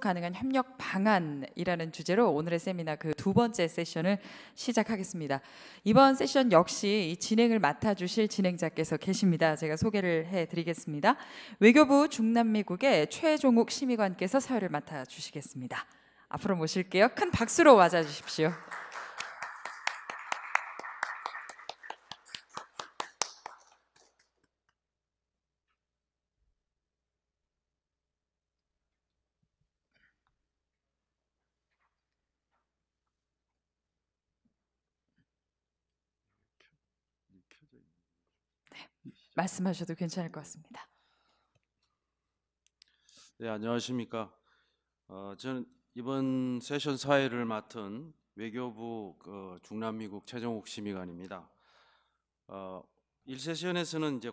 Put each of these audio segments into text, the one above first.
가능한 협력 방안이라는 주제로 오늘의 세미나 그 두 번째 세션을 시작하겠습니다. 이번 세션 역시 이 진행을 맡아주실 진행자께서 계십니다. 제가 소개를 해드리겠습니다. 외교부 중남미국의 최종욱 심의관께서 사회를 맡아주시겠습니다. 앞으로 모실게요. 큰 박수로 맞아주십시오. 말씀하셔도 괜찮을 것 같습니다. 네, 안녕하십니까. 저는 이번 세션 사회를 맡은 외교부 중남미국 최종욱 심의관입니다. 1세션에서는 이제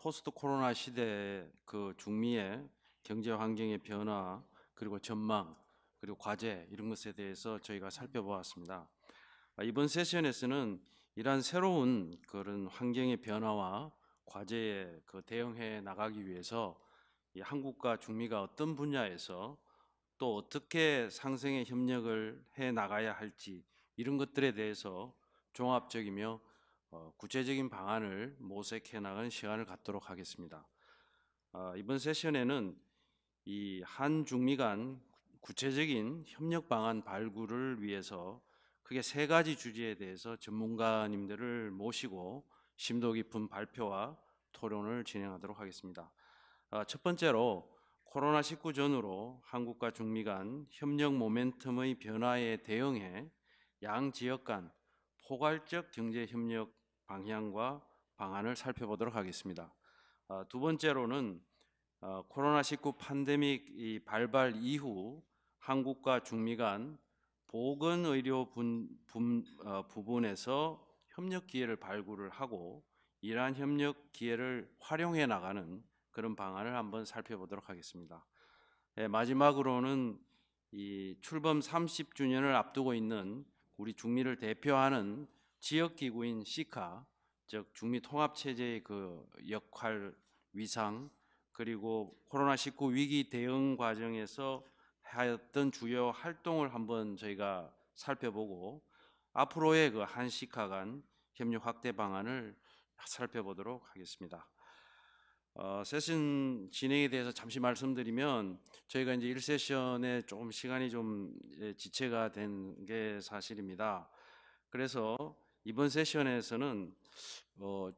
포스트 코로나 시대의 그 중미의 경제 환경의 변화, 그리고 전망, 그리고 과제 이런 것에 대해서 저희가 살펴보았습니다. 이번 세션에서는 이러한 새로운 그런 환경의 변화와 과제에 대응해 나가기 위해서 이 한국과 중미가 어떤 분야에서 또 어떻게 상생의 협력을 해 나가야 할지 이런 것들에 대해서 종합적이며 구체적인 방안을 모색해 나가는 시간을 갖도록 하겠습니다. 이번 세션에는 이 한중미 간 구체적인 협력 방안 발굴을 위해서 크게 세 가지 주제에 대해서 전문가님들을 모시고 심도 깊은 발표와 토론을 진행하도록 하겠습니다. 첫 번째로 코로나19 전후로 한국과 중미 간 협력 모멘텀의 변화에 대응해 양 지역 간 포괄적 경제 협력 방향과 방안을 살펴보도록 하겠습니다. 두 번째로는 코로나19 팬데믹 발발 이후 한국과 중미 간 보건의료 부분에서 협력 기회를 발굴을 하고 이러한 협력 기회를 활용해 나가는 그런 방안을 한번 살펴보도록 하겠습니다. 마지막으로는 이 출범 30주년을 앞두고 있는 우리 중미를 대표하는 지역기구인 시카, 즉 중미 통합체제의 그 역할, 위상, 그리고 코로나19 위기 대응 과정에서 하였던 주요 활동을 한번 저희가 살펴보고 앞으로의 그 한시카 간 협력 확대 방안을 살펴보도록 하겠습니다. 세션 진행에 대해서 잠시 말씀드리면 저희가 이제 1세션에 조금 시간이 좀 지체가 된 게 사실입니다. 그래서 이번 세션에서는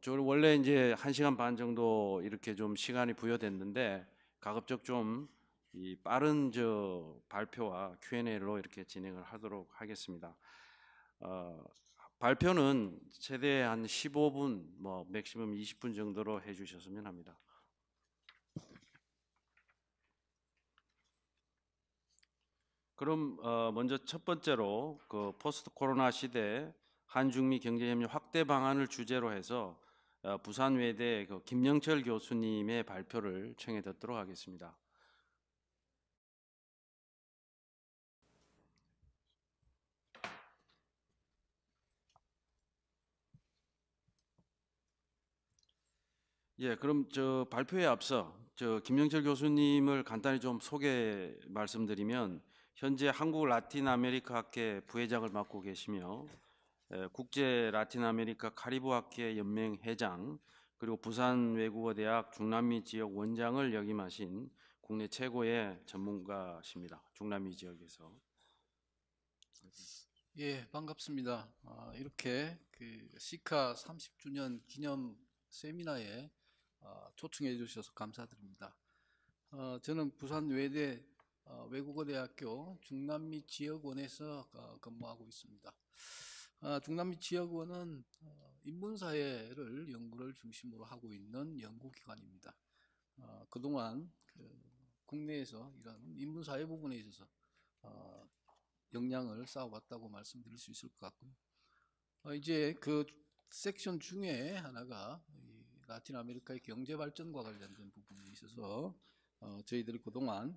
저는 원래 이제 1시간 반 정도 이렇게 좀 시간이 부여됐는데 가급적 좀 이 빠른 발표와 Q&A로 이렇게 진행을 하도록 하겠습니다. 발표는 최대 한 15분, 맥시멈 20분 정도로 해주셨으면 합니다. 그럼 먼저 첫 번째로 그 포스트 코로나 시대 한중미 경제협력 확대 방안을 주제로 해서 부산외대 그 김영철 교수님의 발표를 청해 듣도록 하겠습니다. 예, 그럼 발표에 앞서 김영철 교수님을 간단히 좀 소개 말씀드리면 현재 한국 라틴 아메리카 학회 부회장을 맡고 계시며 국제 라틴 아메리카 카리브 학회 연맹 회장, 그리고 부산 외국어대학 중남미 지역 원장을 역임하신 국내 최고의 전문가십니다. 중남미 지역에서. 예, 반갑습니다. 이렇게 그 시카 30주년 기념 세미나에 초청해 주셔서 감사드립니다. 저는 부산 외대 외국어대학교 중남미 지역원에서 근무하고 있습니다. 중남미 지역원은 인문사회를 연구를 중심으로 하고 있는 연구기관입니다. 그동안 국내에서 이런 인문사회 부분에 있어서 역량을 쌓아왔다고 말씀드릴 수 있을 것 같고요. 이제 그 섹션 중에 하나가 라틴 아메리카의 경제 발전과 관련된 부분에 있어서 저희들이 그동안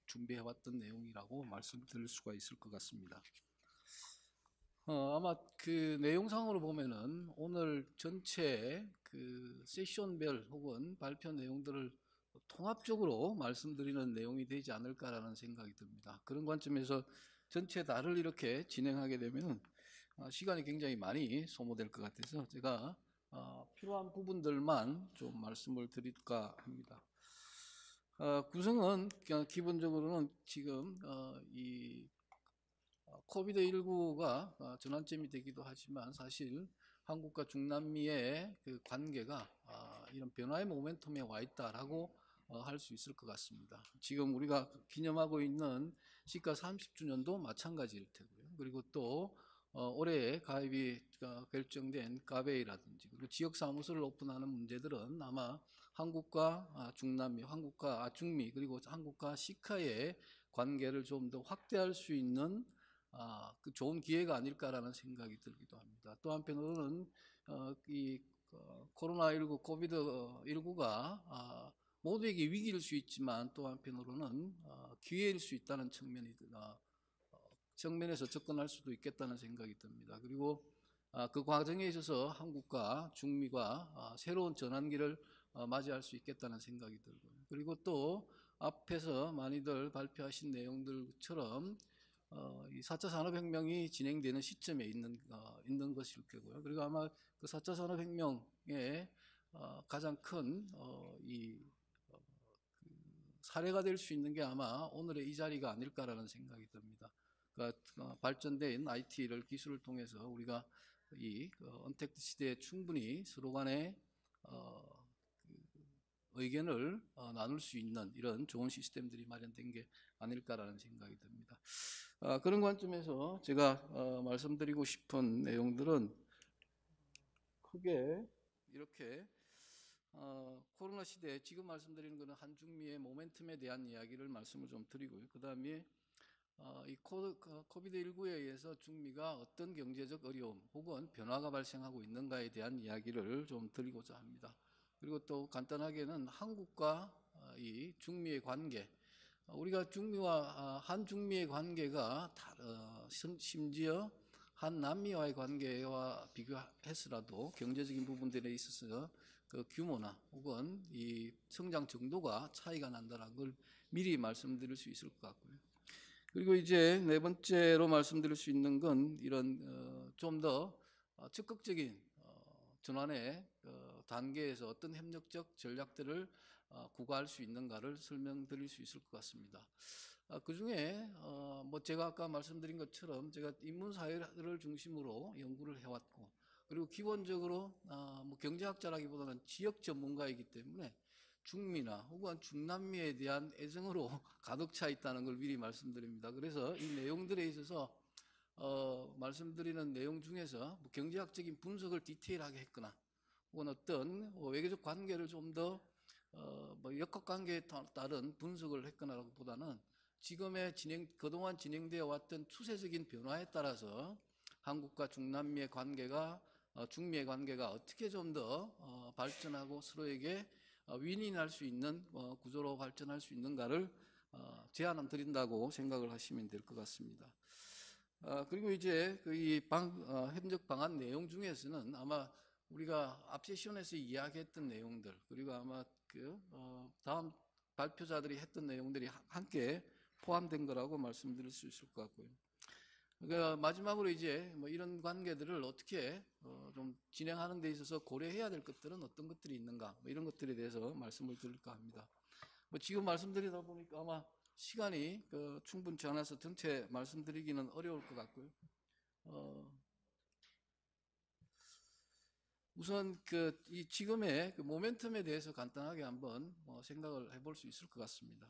준비해왔던 내용이라고 말씀드릴 수가 있을 것 같습니다. 아마 그 내용상으로 보면은 오늘 전체 그 세션별 혹은 발표 내용들을 통합적으로 말씀드리는 내용이 되지 않을까라는 생각이 듭니다. 그런 관점에서 전체 다를 이렇게 진행하게 되면 시간이 굉장히 많이 소모될 것 같아서 제가 필요한 부분들만 좀 말씀을 드릴까 합니다. 구성은 기본적으로는 지금 이 코비드19가 전환점이 되기도 하지만 사실 한국과 중남미의 그 관계가 이런 변화의 모멘텀에 와 있다라고 할 수 있을 것 같습니다. 지금 우리가 기념하고 있는 시가 30주년도 마찬가지일 테고요. 그리고 또 올해 가입이 결정된 가베이라든지 그리고 지역 사무소를 오픈하는 문제들은 아마 한국과 중남미, 한국과 중미 그리고 한국과 시카의 관계를 좀 더 확대할 수 있는 그 좋은 기회가 아닐까라는 생각이 들기도 합니다. 또 한편으로는 이 코로나19, 코비드19가 모두에게 위기일 수 있지만 또 한편으로는 기회일 수 있다는 측면에서 접근할 수도 있겠다는 생각이 듭니다. 그리고 그 과정에 있어서 한국과 중미가 새로운 전환기를 맞이할 수 있겠다는 생각이 들고요. 그리고 또 앞에서 많이들 발표하신 내용들처럼 이 4차 산업혁명이 진행되는 시점에 있는 것일 거고요. 그리고 아마 그 4차 산업혁명의 가장 큰 사례가 될 수 있는 게 아마 오늘의 이 자리가 아닐까라는 생각이 듭니다. 그러니까 발전된 IT를 기술을 통해서 우리가 이 언택트 시대에 충분히 서로 간에 의견을 나눌 수 있는 이런 좋은 시스템들이 마련된 게 아닐까라는 생각이 듭니다. 그런 관점에서 제가 말씀드리고 싶은 내용들은 크게 이렇게 코로나 시대에 지금 말씀드리는 것은 한중미의 모멘텀에 대한 이야기를 말씀을 좀 드리고요. 그 다음에 이 코비드19에 의해서 중미가 어떤 경제적 어려움 혹은 변화가 발생하고 있는가에 대한 이야기를 좀 드리고자 합니다. 그리고 또 간단하게는 한국과 이 중미의 관계, 우리가 중미와 한중미의 관계가 심지어 한남미와의 관계와 비교해서라도 경제적인 부분들에 있어서 그 규모나 혹은 이 성장 정도가 차이가 난다는 걸 미리 말씀드릴 수 있을 것 같고요. 그리고 이제 네 번째로 말씀드릴 수 있는 건 이런 좀 더 적극적인 전환의 단계에서 어떤 협력적 전략들을 구가할 수 있는가를 설명드릴 수 있을 것 같습니다. 그 중에 뭐 제가 아까 말씀드린 것처럼 제가 인문사회를 중심으로 연구를 해왔고 그리고 기본적으로 뭐 경제학자라기보다는 지역 전문가이기 때문에 중미나 혹은 중남미에 대한 애정으로 가득 차 있다는 걸 미리 말씀드립니다. 그래서 이 내용들에 있어서 말씀드리는 내용 중에서 뭐 경제학적인 분석을 디테일하게 했거나 혹은 어떤 외교적 관계를 좀 더 뭐 역학관계에 따른 분석을 했거나보다는 지금의 그동안 진행되어 왔던 추세적인 변화에 따라서 한국과 중남미의 관계가 중미의 관계가 어떻게 좀 더 발전하고 서로에게 윈윈할 수 있는 구조로 발전할 수 있는가를 제안을 드린다고 생각을 하시면 될 것 같습니다. 그리고 이제 이 협력 방안 내용 중에서는 아마 우리가 앞 세션에서 이야기했던 내용들 그리고 아마 그 다음 발표자들이 했던 내용들이 함께 포함된 거라고 말씀드릴 수 있을 것 같고요. 그러니까 마지막으로 이제 뭐 이런 관계들을 어떻게 좀 진행하는 데 있어서 고려해야 될 것들은 어떤 것들이 있는가 뭐 이런 것들에 대해서 말씀을 드릴까 합니다. 뭐 지금 말씀드리다 보니까 아마 시간이 충분치 않아서 전체 말씀드리기는 어려울 것 같고요. 우선 이 지금의 그 모멘텀에 대해서 간단하게 한번 생각을 해볼 수 있을 것 같습니다.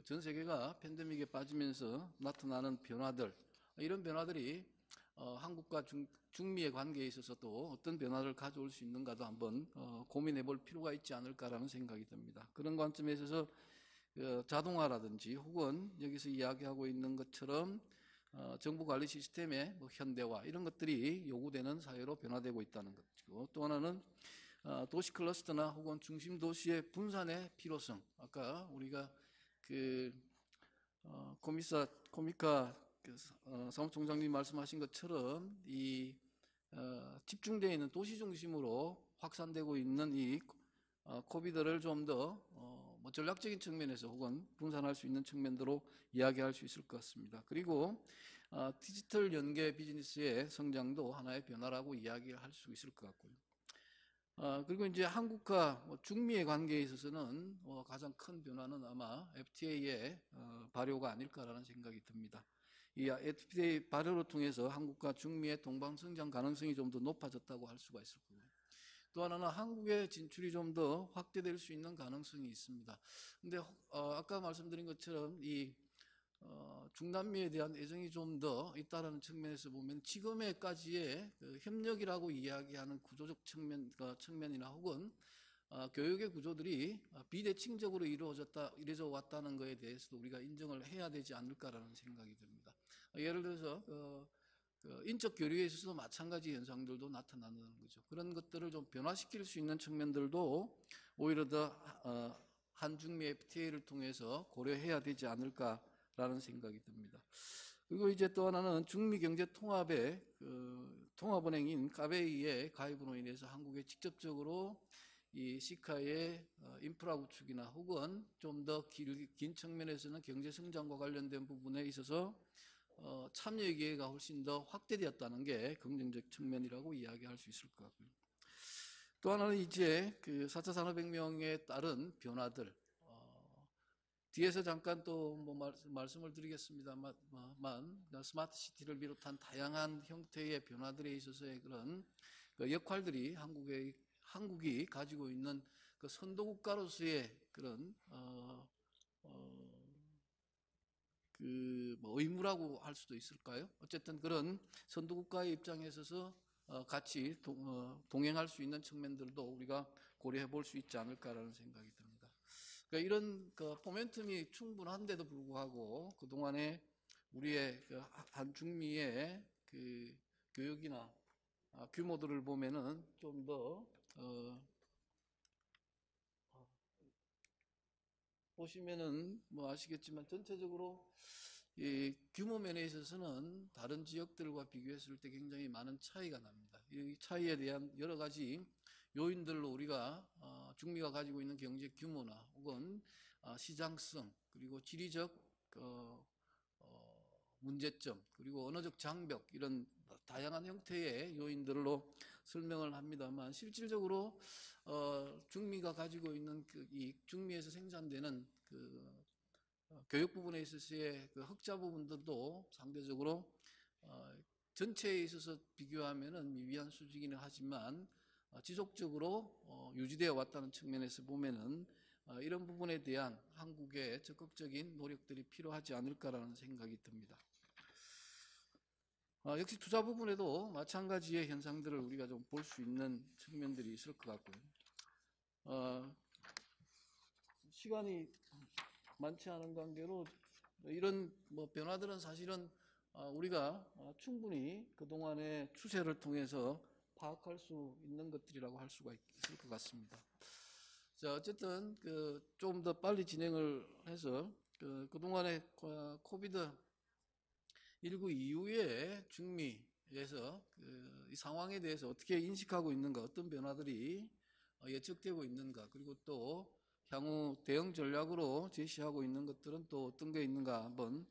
전 세계가 팬데믹에 빠지면서 나타나는 변화들, 이런 변화들이 한국과 중미의 관계에 있어서도 어떤 변화를 가져올 수 있는가도 한번 고민해 볼 필요가 있지 않을까라는 생각이 듭니다. 그런 관점에 있어서 자동화라든지 혹은 여기서 이야기하고 있는 것처럼 정부 관리 시스템의 뭐 현대화 이런 것들이 요구되는 사회로 변화되고 있다는 것이고 또 하나는 도시 클러스터나 혹은 중심 도시의 분산의 필요성. 아까 우리가 코미카 사무총장님 말씀하신 것처럼 이 집중되어 있는 도시 중심으로 확산되고 있는 이 코비드를 좀 더 뭐 전략적인 측면에서 혹은 분산할 수 있는 측면으로 이야기할 수 있을 것 같습니다. 그리고 디지털 연계 비즈니스의 성장도 하나의 변화라고 이야기를 할 수 있을 것 같고요. 그리고 이제 한국과 중미의 관계에 있어서는 가장 큰 변화는 아마 FTA의 발효가 아닐까라는 생각이 듭니다. 이 FTA 발효를 통해서 한국과 중미의 동방성장 가능성이 좀 더 높아졌다고 할 수가 있을 거고요. 또 하나는 한국의 진출이 좀 더 확대될 수 있는 가능성이 있습니다. 근데 아까 말씀드린 것처럼 이 중남미에 대한 애정이 좀 더 있다라는 측면에서 보면 지금에까지의 그 협력이라고 이야기하는 구조적 측면이나 혹은 교육의 구조들이 비대칭적으로 이루어져 왔다는 것에 대해서도 우리가 인정을 해야 되지 않을까라는 생각이 듭니다. 예를 들어서 그 인적 교류에 있어서도 마찬가지 현상들도 나타나는 거죠. 그런 것들을 좀 변화시킬 수 있는 측면들도 오히려 더 한중미 FTA를 통해서 고려해야 되지 않을까라는 생각이 듭니다. 그리고 이제 또 하나는 중미 경제 통합의 통합은행인 까베이의 가입으로 인해서 한국에 직접적으로 이 시카의 인프라 구축이나 혹은 좀 더 긴 측면에서는 경제 성장과 관련된 부분에 있어서 참여 기회가 훨씬 더 확대되었다는 게 긍정적 측면이라고 이야기할 수 있을 것 같고요. 또 하나는 이제 그 4차 산업혁명에 따른 변화들, 뒤에서 잠깐 또 뭐 말씀을 드리겠습니다만, 스마트 시티를 비롯한 다양한 형태의 변화들에 있어서의 그런 그 역할들이 한국이 가지고 있는 그 선도국가로서의 그런 뭐 의무라고 할 수도 있을까요? 어쨌든 그런 선도국가의 입장에 있어서 같이 동행할 수 있는 측면들도 우리가 고려해 볼 수 있지 않을까라는 생각이 듭니다. 그러니까 이런 그 포멘텀이 충분한데도 불구하고 그동안에 우리의 그 한중미의 그 교육이나 규모들을 보면은 좀더 보시면은 뭐 아시겠지만 전체적으로 이 규모 면에 있어서는 다른 지역들과 비교했을 때 굉장히 많은 차이가 납니다. 이 차이에 대한 여러 가지 요인들로 우리가 중미가 가지고 있는 경제 규모나 혹은 시장성 그리고 지리적 문제점 그리고 언어적 장벽 이런 다양한 형태의 요인들로 설명을 합니다만 실질적으로 중미가 가지고 있는 이 중미에서 생산되는 교육 부분에 있어서의 그 흑자 부분들도 상대적으로 전체에 있어서 비교하면은 미비한 수준이긴 하지만 지속적으로 유지되어 왔다는 측면에서 보면은 이런 부분에 대한 한국의 적극적인 노력들이 필요하지 않을까라는 생각이 듭니다. 역시 투자 부분에도 마찬가지의 현상들을 우리가 좀 볼 수 있는 측면들이 있을 것 같고요. 시간이 많지 않은 관계로 이런 뭐 변화들은 사실은 우리가 충분히 그동안의 추세를 통해서 파악할 수 있는 것들이라고 할 수가 있을 것 같습니다. 자, 어쨌든 좀 더 빨리 진행을 해서 그동안의 코비드 19 이후에 중미에서 이 상황에 대해서 어떻게 인식하고 있는가, 어떤 변화들이 예측되고 있는가, 그리고 또 향후 대응 전략으로 제시하고 있는 것들은 또 어떤 게 있는가 한번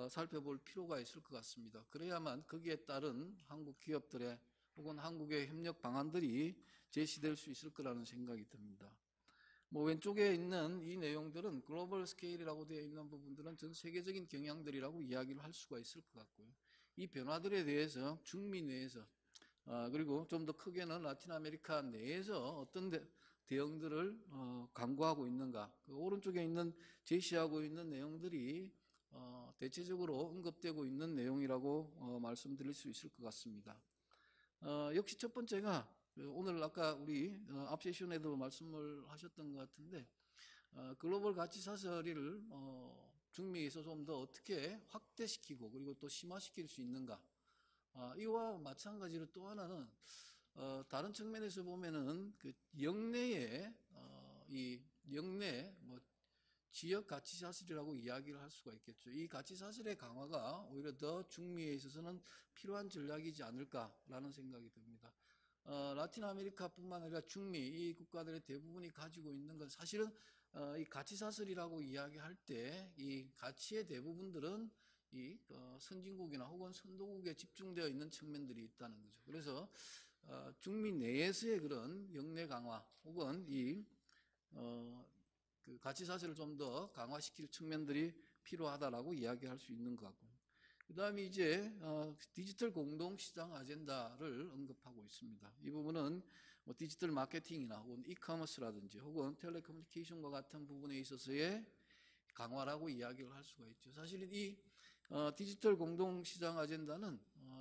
살펴볼 필요가 있을 것 같습니다. 그래야만 거기에 따른 한국 기업들의 혹은 한국의 협력 방안들이 제시될 수 있을 거라는 생각이 듭니다. 뭐 왼쪽에 있는 이 내용들은 글로벌 스케일이라고 되어 있는 부분들은 전 세계적인 경향들이라고 이야기를 할 수가 있을 것 같고요. 이 변화들에 대해서 중미 내에서 그리고 좀 더 크게는 라틴 아메리카 내에서 어떤 대응들을 강구하고 있는가, 그 오른쪽에 있는 제시하고 있는 내용들이 대체적으로 언급되고 있는 내용이라고 말씀드릴 수 있을 것 같습니다. 역시 첫 번째가 오늘 아까 우리 앞 세션에도 말씀을 하셨던 것 같은데 글로벌 가치 사슬을 중미에서 좀 더 어떻게 확대시키고 그리고 또 심화시킬 수 있는가, 이와 마찬가지로 또 하나는 다른 측면에서 보면은 그 영내에 이 영내 뭐 지역 가치 사슬이라고 이야기를 할 수가 있겠죠. 이 가치 사슬의 강화가 오히려 더 중미에 있어서는 필요한 전략이지 않을까라는 생각이 듭니다. 라틴 아메리카뿐만 아니라 중미 이 국가들의 대부분이 가지고 있는 건 사실은 이 가치 사슬이라고 이야기할 때 이 가치의 대부분들은 이 선진국이나 혹은 선도국에 집중되어 있는 측면들이 있다는 거죠. 그래서 중미 내에서의 그런 역내 강화 혹은 그 가치 사슬을 좀 더 강화시킬 측면들이 필요하다라고 이야기할 수 있는 것 같고, 그다음에 이제 디지털 공동시장 아젠다를 언급하고 있습니다. 이 부분은 뭐 디지털 마케팅이나 혹은 이커머스라든지 혹은 텔레커뮤니케이션과 같은 부분에 있어서의 강화라고 이야기를 할 수가 있죠. 사실 이 디지털 공동시장 아젠다는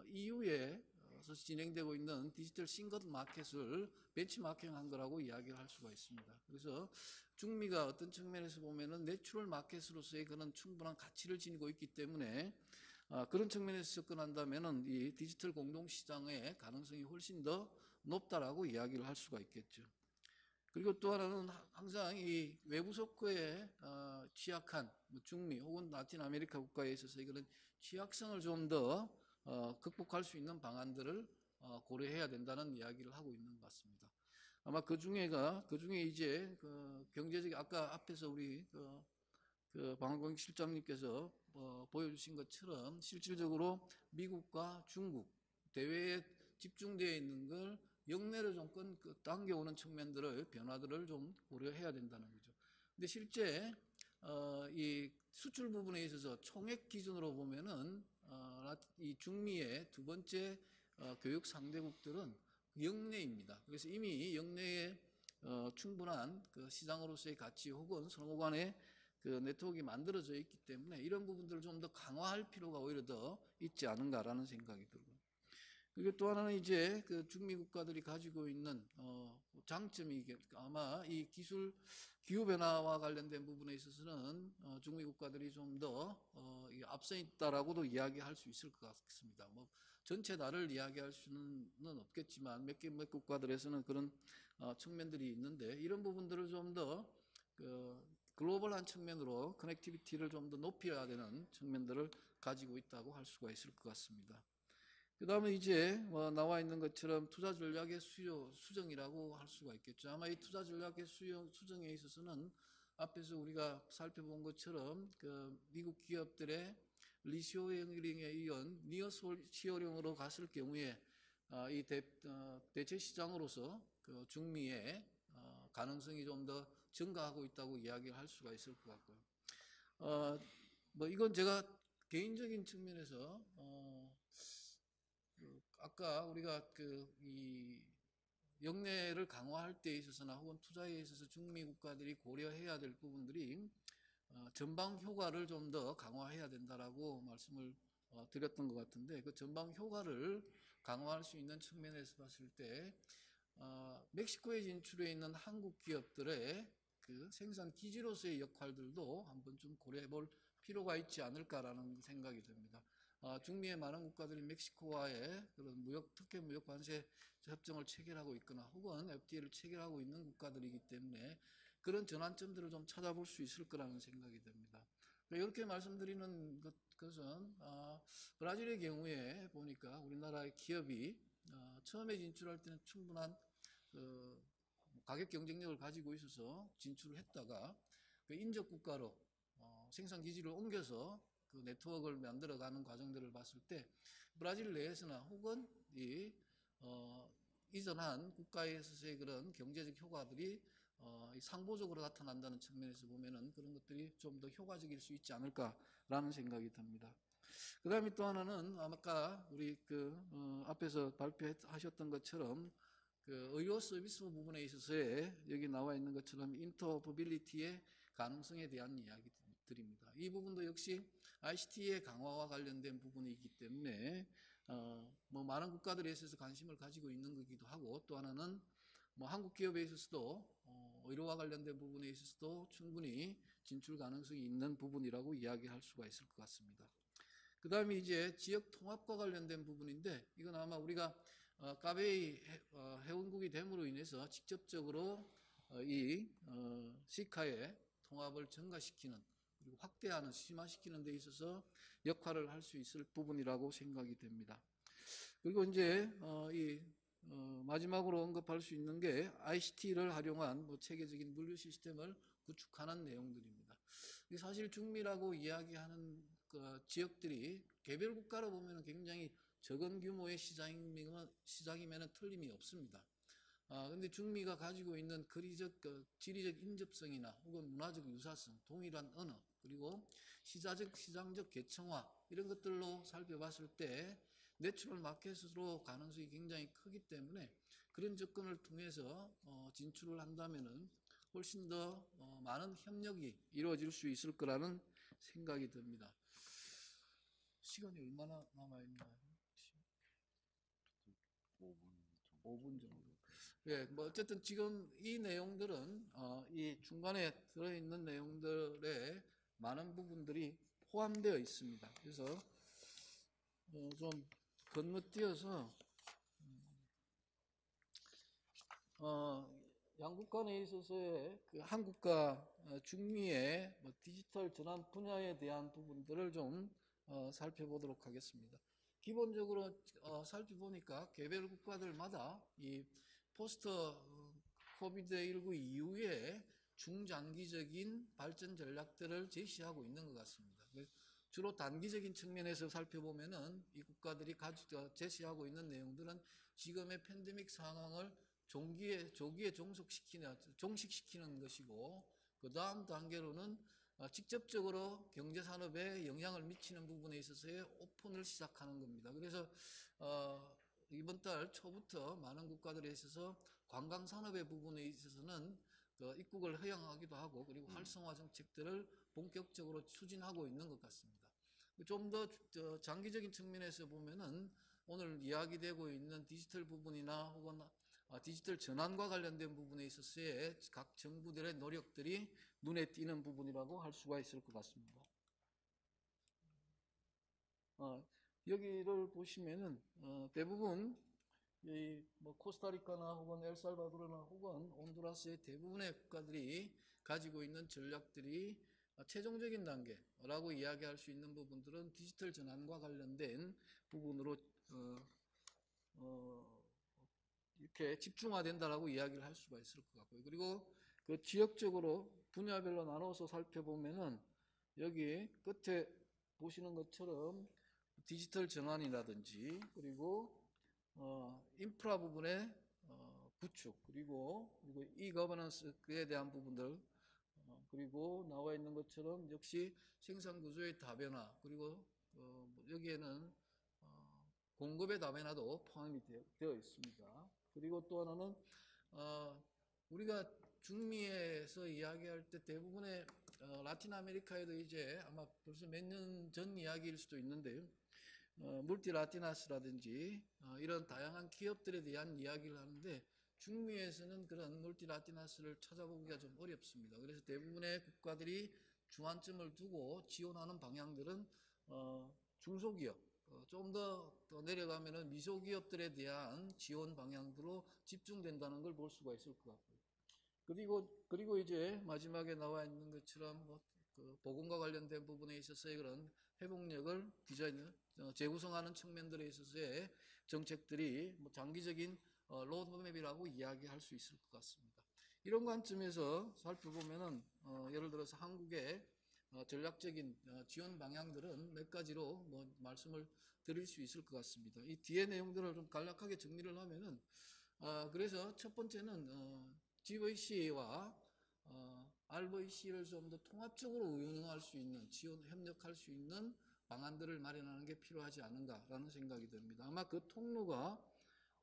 EU에서 진행되고 있는 디지털 싱글 마켓을 벤치마킹한 거라고 이야기를 할 수가 있습니다. 그래서 중미가 어떤 측면에서 보면은 내추럴 마켓으로서의 그런 충분한 가치를 지니고 있기 때문에 그런 측면에서 접근한다면은 이 디지털 공동시장의 가능성이 훨씬 더 높다라고 이야기를 할 수가 있겠죠. 그리고 또 하나는 항상 이 외부 속거에 취약한 중미 혹은 라틴 아메리카 국가에 있어서 그런 취약성을 좀 더 극복할 수 있는 방안들을 고려해야 된다는 이야기를 하고 있는 것 같습니다. 아마 그 중에 이제 그 경제적 아까 앞에서 우리 그 방한광 실장님께서 보여주신 것처럼 실질적으로 미국과 중국 대외에 집중되어 있는 걸 역내로 좀 당겨오는 측면들을 변화들을 좀 고려해야 된다는 거죠. 근데 실제 이 수출 부분에 있어서 총액 기준으로 보면은 이 중미의 두 번째 교육 상대국들은 역내입니다. 그래서 이미 역내에 충분한 그 시장으로서의 가치 혹은 서로 간의 그 네트워크가 만들어져 있기 때문에 이런 부분들을 좀 더 강화할 필요가 오히려 더 있지 않은가라는 생각이 들고요. 그리고 또 하나는 이제 그 중미 국가들이 가지고 있는 장점이 아마 이 기후 변화와 관련된 부분에 있어서는 중미 국가들이 좀 더 앞서 있다라고도 이야기할 수 있을 것 같습니다. 뭐 전체 나를 이야기할 수는 없겠지만 몇 국가들에서는 그런 측면들이 있는데 이런 부분들을 좀 더 글로벌한 측면으로 커넥티비티를 좀 더 높여야 되는 측면들을 가지고 있다고 할 수가 있을 것 같습니다. 그 다음에 이제 나와 있는 것처럼 투자 전략의 수정이라고 할 수가 있겠죠. 아마 이 투자 전략의 수정에 있어서는 앞에서 우리가 살펴본 것처럼 그 미국 기업들의 리쇼어링에 이은 니어시어링으로 갔을 경우에 이 대체 시장으로서 그 중미의 가능성이 좀 더 증가하고 있다고 이야기를 할 수가 있을 것 같고요. 뭐 이건 제가 개인적인 측면에서 아까 우리가 이 역내를 강화할 때 있어서나 혹은 투자에 있어서 중미 국가들이 고려해야 될 부분들이 전방 효과를 좀 더 강화해야 된다라고 말씀을 드렸던 것 같은데 그 전방 효과를 강화할 수 있는 측면에서 봤을 때 멕시코에 진출해 있는 한국 기업들의 그 생산 기지로서의 역할들도 한번 좀 고려해 볼 필요가 있지 않을까라는 생각이 듭니다. 중미의 많은 국가들이 멕시코와의 그런 특혜 무역 관세 협정을 체결하고 있거나 혹은 FTA를 체결하고 있는 국가들이기 때문에 그런 전환점들을 좀 찾아볼 수 있을 거라는 생각이 듭니다. 이렇게 말씀드리는 것은 브라질의 경우에 보니까 우리나라의 기업이 처음에 진출할 때는 충분한 그 가격 경쟁력을 가지고 있어서 진출을 했다가 그 인접 국가로 생산 기지를 옮겨서 그 네트워크를 만들어가는 과정들을 봤을 때 브라질 내에서나 혹은 이전한 국가에 있어서의 그런 경제적 효과들이 상보적으로 나타난다는 측면에서 보면은 그런 것들이 좀 더 효과적일 수 있지 않을까라는 생각이 듭니다. 그 다음에 또 하나는 아까 우리 앞에서 발표하셨던 것처럼 그 의료 서비스 부분에 있어서의 여기 나와 있는 것처럼 인터퍼빌리티의 가능성에 대한 이야기들입니다. 이 부분도 역시 ICT의 강화와 관련된 부분이기 때문에 뭐 많은 국가들에 있어서 관심을 가지고 있는 거기도 하고 또 하나는 뭐 한국 기업에 있어서도 의료와 관련된 부분에 있어서도 충분히 진출 가능성이 있는 부분이라고 이야기할 수가 있을 것 같습니다. 그 다음에 이제 지역 통합과 관련된 부분인데 이건 아마 우리가 까베이 회원국이 됨으로 인해서 직접적으로 이 시카의 통합을 증가시키는 그리고 확대하는 심화시키는 데 있어서 역할을 할 수 있을 부분이라고 생각이 됩니다. 그리고 이제 이 마지막으로 언급할 수 있는 게 ICT를 활용한 뭐 체계적인 물류 시스템을 구축하는 내용들입니다. 사실 중미라고 이야기하는 그 지역들이 개별 국가로 보면 굉장히 적은 규모의 시장이면 틀림이 없습니다. 근데 중미가 가지고 있는 지리적 인접성이나 혹은 문화적 유사성, 동일한 언어, 그리고 시장적 개청화 이런 것들로 살펴봤을 때 내추럴 마켓으로 가능성이 굉장히 크기 때문에 그런 접근을 통해서 진출을 한다면은 훨씬 더 많은 협력이 이루어질 수 있을 거라는 생각이 듭니다. 시간이 얼마나 남아 있나요? 5분 정도. 예, 뭐 어쨌든 지금 이 내용들은 이 중간에 들어있는 내용들의 많은 부분들이 포함되어 있습니다. 그래서 좀 건너뛰어서 양국 간에 있어서의 그 한국과 중미의 뭐 디지털 전환 분야에 대한 부분들을 좀 살펴보도록 하겠습니다. 기본적으로 살펴보니까 개별 국가들마다 이 포스트 코비드-19 이후에 중장기적인 발전 전략들을 제시하고 있는 것 같습니다. 주로 단기적인 측면에서 살펴보면은 이 국가들이 제시하고 있는 내용들은 지금의 팬데믹 상황을 조기에 종식시키는 것이고, 그 다음 단계로는 직접적으로 경제산업에 영향을 미치는 부분에 있어서의 오픈을 시작하는 겁니다. 그래서 이번 달 초부터 많은 국가들에 있어서 관광산업의 부분에 있어서는 입국을 허용하기도 하고, 그리고 활성화 정책들을 본격적으로 추진하고 있는 것 같습니다. 좀 더 장기적인 측면에서 보면은 오늘 이야기되고 있는 디지털 부분이나 혹은 디지털 전환과 관련된 부분에 있어서의 각 정부들의 노력들이 눈에 띄는 부분이라고 할 수가 있을 것 같습니다. 여기를 보시면은 대부분 뭐 코스타리카나 혹은 엘살바도르나 혹은 온두라스의 대부분의 국가들이 가지고 있는 전략들이 최종적인 단계라고 이야기할 수 있는 부분들은 디지털 전환과 관련된 부분으로 이렇게 집중화된다라고 이야기를 할 수가 있을 것 같고요. 그리고 그 지역적으로 분야별로 나눠서 살펴보면은 여기 끝에 보시는 것처럼 디지털 전환이라든지 그리고 인프라 부분의 구축 그리고 이 거버넌스에 대한 부분들 그리고 나와 있는 것처럼 역시 생산 구조의 다변화 그리고 여기에는 공급의 다변화도 포함이 되어 있습니다. 그리고 또 하나는 우리가 중미에서 이야기할 때 대부분의 라틴 아메리카에도 이제 아마 벌써 몇 년 전 이야기일 수도 있는데요. 물티라티나스라든지 이런 다양한 기업들에 대한 이야기를 하는데 중미에서는 그런 물티라티나스를 찾아보기가 좀 어렵습니다. 그래서 대부분의 국가들이 주안점을 두고 지원하는 방향들은 중소기업, 좀 더 내려가면은 미소기업들에 대한 지원 방향으로 집중된다는 걸 볼 수가 있을 것 같고요. 그리고 이제 마지막에 나와 있는 것처럼 그 보건과 관련된 부분에 있어서의 그런 회복력을 재구성하는 측면들에 있어서의 정책들이 뭐 장기적인 로드맵이라고 이야기할 수 있을 것 같습니다. 이런 관점에서 살펴보면은 예를 들어서 한국의 전략적인 지원 방향들은 몇 가지로 뭐 말씀을 드릴 수 있을 것 같습니다. 이 뒤에 내용들을 좀 간략하게 정리를 하면은 그래서 첫 번째는 GVC와 RVC를 좀 더 통합적으로 운영할 수 있는 협력할 수 있는 방안들을 마련하는 게 필요하지 않은가라는 생각이 듭니다. 아마 그 통로가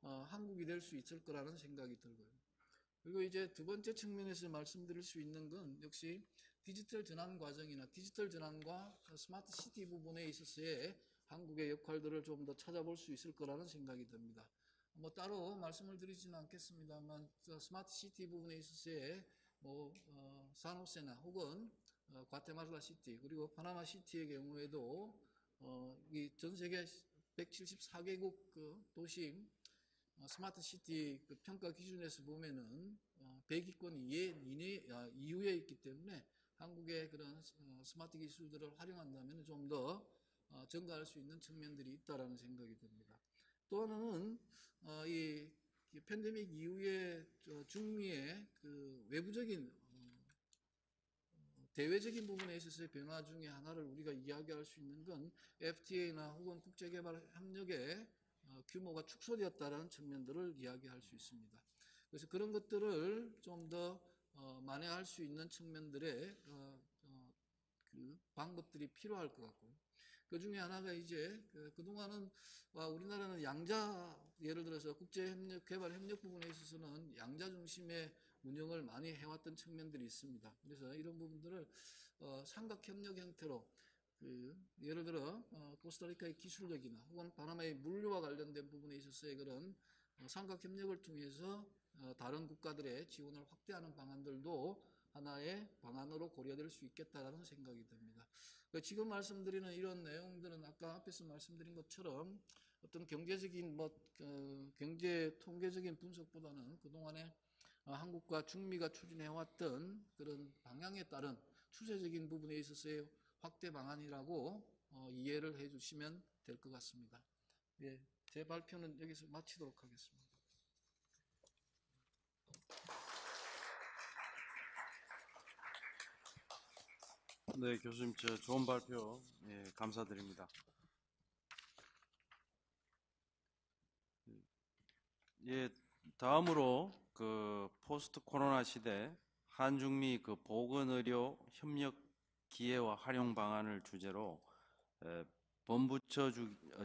한국이 될 수 있을 거라는 생각이 들고요. 그리고 이제 두 번째 측면에서 말씀드릴 수 있는 건 역시 디지털 전환 과정이나 디지털 전환과 스마트 시티 부분에 있어서의 한국의 역할들을 좀 더 찾아볼 수 있을 거라는 생각이 듭니다. 뭐 따로 말씀을 드리지는 않겠습니다만 스마트 시티 부분에 있어서의 뭐 산호세나 혹은 과테말라 시티 그리고 파나마 시티의 경우에도 이 전 세계 174개국 그 도심 스마트 시티 그 평가 기준에서 보면은 100위권 이후에 있기 때문에 한국의 그런 스마트 기술들을 활용한다면 좀 더 증가할 수 있는 측면들이 있다라는 생각이 듭니다. 또 하나는 이 이 팬데믹 이후에 중미의 그 외부적인 대외적인 부분에 있어서의 변화 중에 하나를 우리가 이야기할 수 있는 건 FTA나 혹은 국제개발 협력의 규모가 축소되었다는 측면들을 이야기할 수 있습니다. 그래서 그런 것들을 좀 더 만회할 수 있는 측면들의 그 방법들이 필요할 것 같고, 그 중에 하나가 이제 그동안은 우리나라는 양자, 예를 들어서 국제협력, 개발협력 부분에 있어서는 양자 중심의 운영을 많이 해왔던 측면들이 있습니다. 그래서 이런 부분들을 삼각협력 형태로 예를 들어 코스타리카의 기술력이나 혹은 바나마의 물류와 관련된 부분에 있어서의 그런 삼각협력을 통해서 다른 국가들의 지원을 확대하는 방안들도 하나의 방안으로 고려될 수 있겠다라는 생각이 듭니다. 지금 말씀드리는 이런 내용들은 아까 앞에서 말씀드린 것처럼 어떤 경제적인 경제 통계적인 분석보다는 그동안에 한국과 중미가 추진해왔던 그런 방향에 따른 추세적인 부분에 있어서의 확대 방안이라고 이해를 해주시면 될 것 같습니다. 예, 제 발표는 여기서 마치도록 하겠습니다. 네, 교수님, 저 좋은 발표 감사드립니다. 예, 다음으로 그 포스트 코로나 시대 한중미 그 보건의료 협력 기회와 활용 방안을 주제로 본부처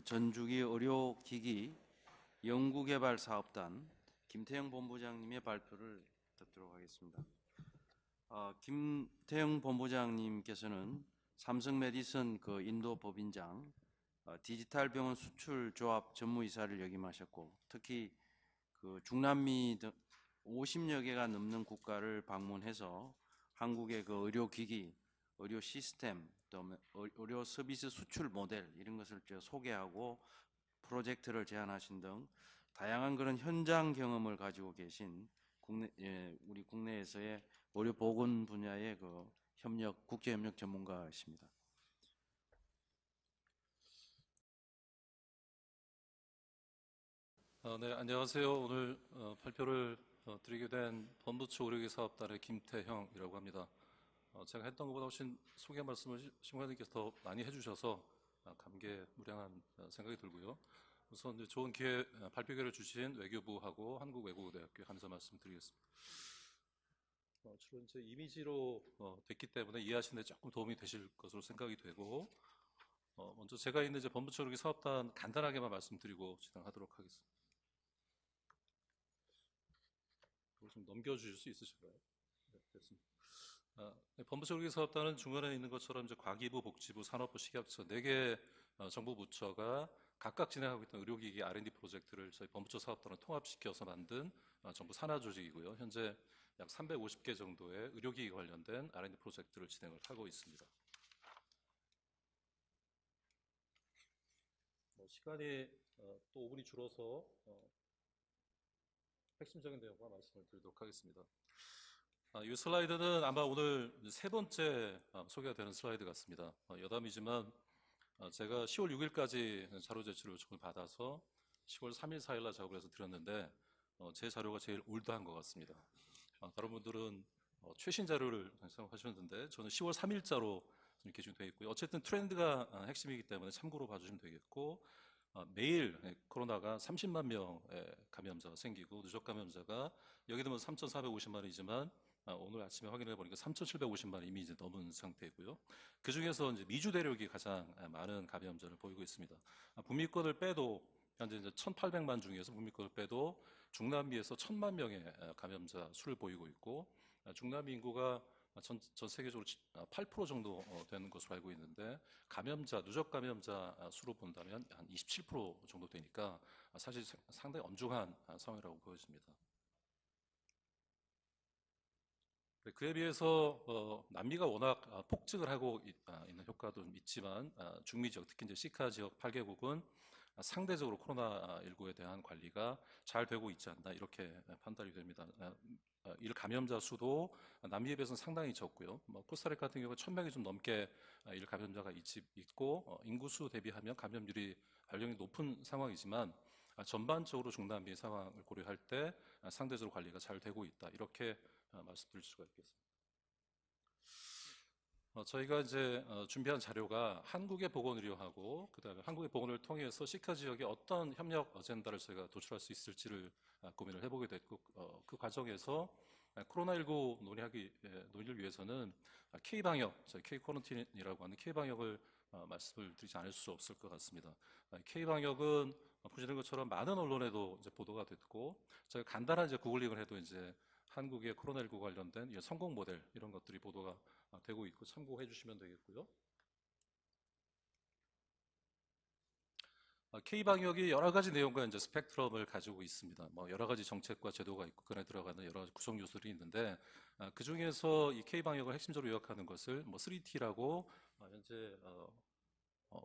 전주기 의료기기 연구개발사업단 김태형 본부장님의 발표를 듣도록 하겠습니다. 김태형 본부장님께서는 삼성 메디슨 그 인도 법인장, 디지털 병원 수출 조합 전무이사를 역임하셨고, 특히 그 중남미 등 50여 개가 넘는 국가를 방문해서 한국의 그 의료기기, 의료 시스템, 또 의료 서비스 수출 모델 이런 것을 소개하고 프로젝트를 제안하신 등 다양한 그런 현장 경험을 가지고 계신 우리 국내에서의 의료 보건 분야의 그 국제 협력 전문가이십니다. 네, 안녕하세요. 오늘 발표를 드리게 된 본부처 의료기 사업단의 김태형이라고 합니다. 제가 했던 것보다 훨씬 소개 말씀을 신부장님께서 더 많이 해주셔서 감개무량한 생각이 들고요. 우선 이제 좋은 기회, 발표 기회를 주신 외교부하고 한국외국어대학교에 감사 말씀드리겠습니다. 주로 이제 이미지로 됐기 때문에 이해하시는 데 조금 도움이 되실 것으로 생각이 되고, 먼저 제가 있는 이제 본부처 의료기 사업단 간단하게만 말씀드리고 진행하도록 하겠습니다. 이걸 좀 넘겨주실 수 있으실까요? 네, 됐습니다. 본부처 의료기 사업단은 중간에 있는 것처럼 이제 과기부, 복지부, 산업부, 식약처 4개 정부 부처가 각각 진행하고 있던 의료기기 R&D 프로젝트를 저희 본부처 사업단을 통합시켜서 만든 정부 산하 조직이고요. 현재 약 350개 정도의 의료기기 관련된 R&D 프로젝트를 진행을 하고 있습니다. 시간이 또 5분이 줄어서 핵심적인 내용과 말씀을 드리도록 하겠습니다. 이 슬라이드는 아마 오늘 3번째 소개가 되는 슬라이드 같습니다. 여담이지만 제가 10월 6일까지 자료 제출 요청을 받아서 10월 3일, 4일날 작업을 해서 드렸는데 제 자료가 제일 올드한 것 같습니다. 다른 분들은 최신 자료를 생각하셨는데 저는 10월 3일자로 이렇게 지금 되어 있고요. 어쨌든 트렌드가 핵심이기 때문에 참고로 봐주시면 되겠고, 매일 코로나가 30만 명의 감염자가 생기고 누적 감염자가 여기 되면 3,450만이지만 오늘 아침에 확인해 보니까 3,750만 이미 이제 넘은 상태이고요. 그 중에서 이제 미주 대륙이 가장 많은 감염자를 보이고 있습니다. 북미권을 빼도 현재 이제 1,800만 중에서 북미권을 빼도 중남미에서 1,000만 명의 감염자 수를 보이고 있고, 중남미 인구가 전 세계적으로 8% 정도 되는 것으로 알고 있는데, 누적 감염자 수로 본다면 한 27% 정도 되니까 사실 상당히 엄중한 상황이라고 보여집니다. 그에 비해서 남미가 워낙 폭증을 하고 있는 효과도 있지만 중미 지역, 특히 이제 시카 지역 8개국은 상대적으로 코로나19에 대한 관리가 잘 되고 있지 않나 이렇게 판단이 됩니다. 일 감염자 수도 남미에 비해서는 상당히 적고요. 코스타리카 같은 경우 1,000명이 좀 넘게 일 감염자가 있고 인구수 대비하면 감염률이 발령이 높은 상황이지만 전반적으로 중단비 상황을 고려할 때 상대적으로 관리가 잘 되고 있다. 이렇게 말씀드릴 수가 있겠습니다. 저희가 이제 준비한 자료가 한국의 보건의료하고 그다음에 한국의 보건을 통해서 시카 지역에 어떤 협력 어젠다를 저희가 도출할 수 있을지를 고민을 해보게 됐고 그 과정에서 코로나19 논의를 위해서는 K-방역, 저희 K-쿼런틴이라고 하는 K-방역을 말씀을 드리지 않을 수 없을 것 같습니다. K-방역은 보시는 것처럼 많은 언론에도 이제 보도가 됐고 저희가 간단한 이제 구글링을 해도 이제 한국의 코로나19 관련된 성공 모델 이런 것들이 보도가 되고 있고 참고해 주시면 되겠고요. K-방역이 여러 가지 내용과 이제 스펙트럼을 가지고 있습니다. 뭐 여러 가지 정책과 제도가 있고 그 안에 들어가는 여러 가지 구성 요소들이 있는데 그 중에서 이 K-방역을 핵심적으로 요약하는 것을 뭐 3T라고 현재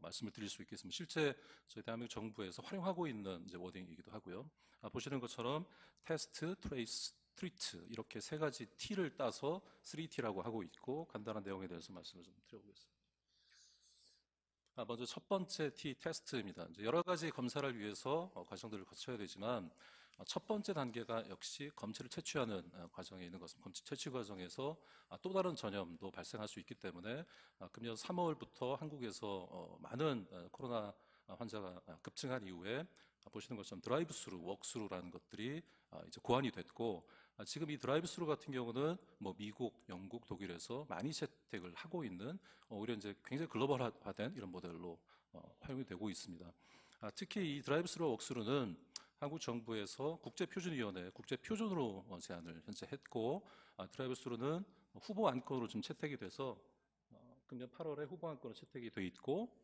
말씀을 드릴 수 있겠습니다. 실제 저희 대한민국 정부에서 활용하고 있는 이제 워딩이기도 하고요. 보시는 것처럼 테스트, 트레이스, 트리트 이렇게 세 가지 T를 따서 3T라고 하고 있고 간단한 내용에 대해서 말씀을 좀 드려보겠습니다. 먼저 첫 번째 T 테스트입니다. 이제 여러 가지 검사를 위해서 과정들을 거쳐야 되지만 첫 번째 단계가 역시 검체를 채취하는 과정에 있는 것은 검체 채취 과정에서 또 다른 전염도 발생할 수 있기 때문에 금년 3월부터 한국에서 많은 코로나 환자가 급증한 이후에 보시는 것처럼 드라이브 스루, 웍스루라는 것들이 이제 고안이 됐고 지금 이 드라이브 스루 같은 경우는 뭐 미국, 영국, 독일에서 많이 채택을 하고 있는 오히려 이제 굉장히 글로벌화된 이런 모델로 활용이 되고 있습니다. 특히 이 드라이브 스루, 웍스루는 한국 정부에서 국제표준위원회 국제표준으로 제안을 현재 했고 드라이브 스루는 후보 안건으로 좀 채택이 돼서 금년 8월에 후보 안건으로 채택이 돼 있고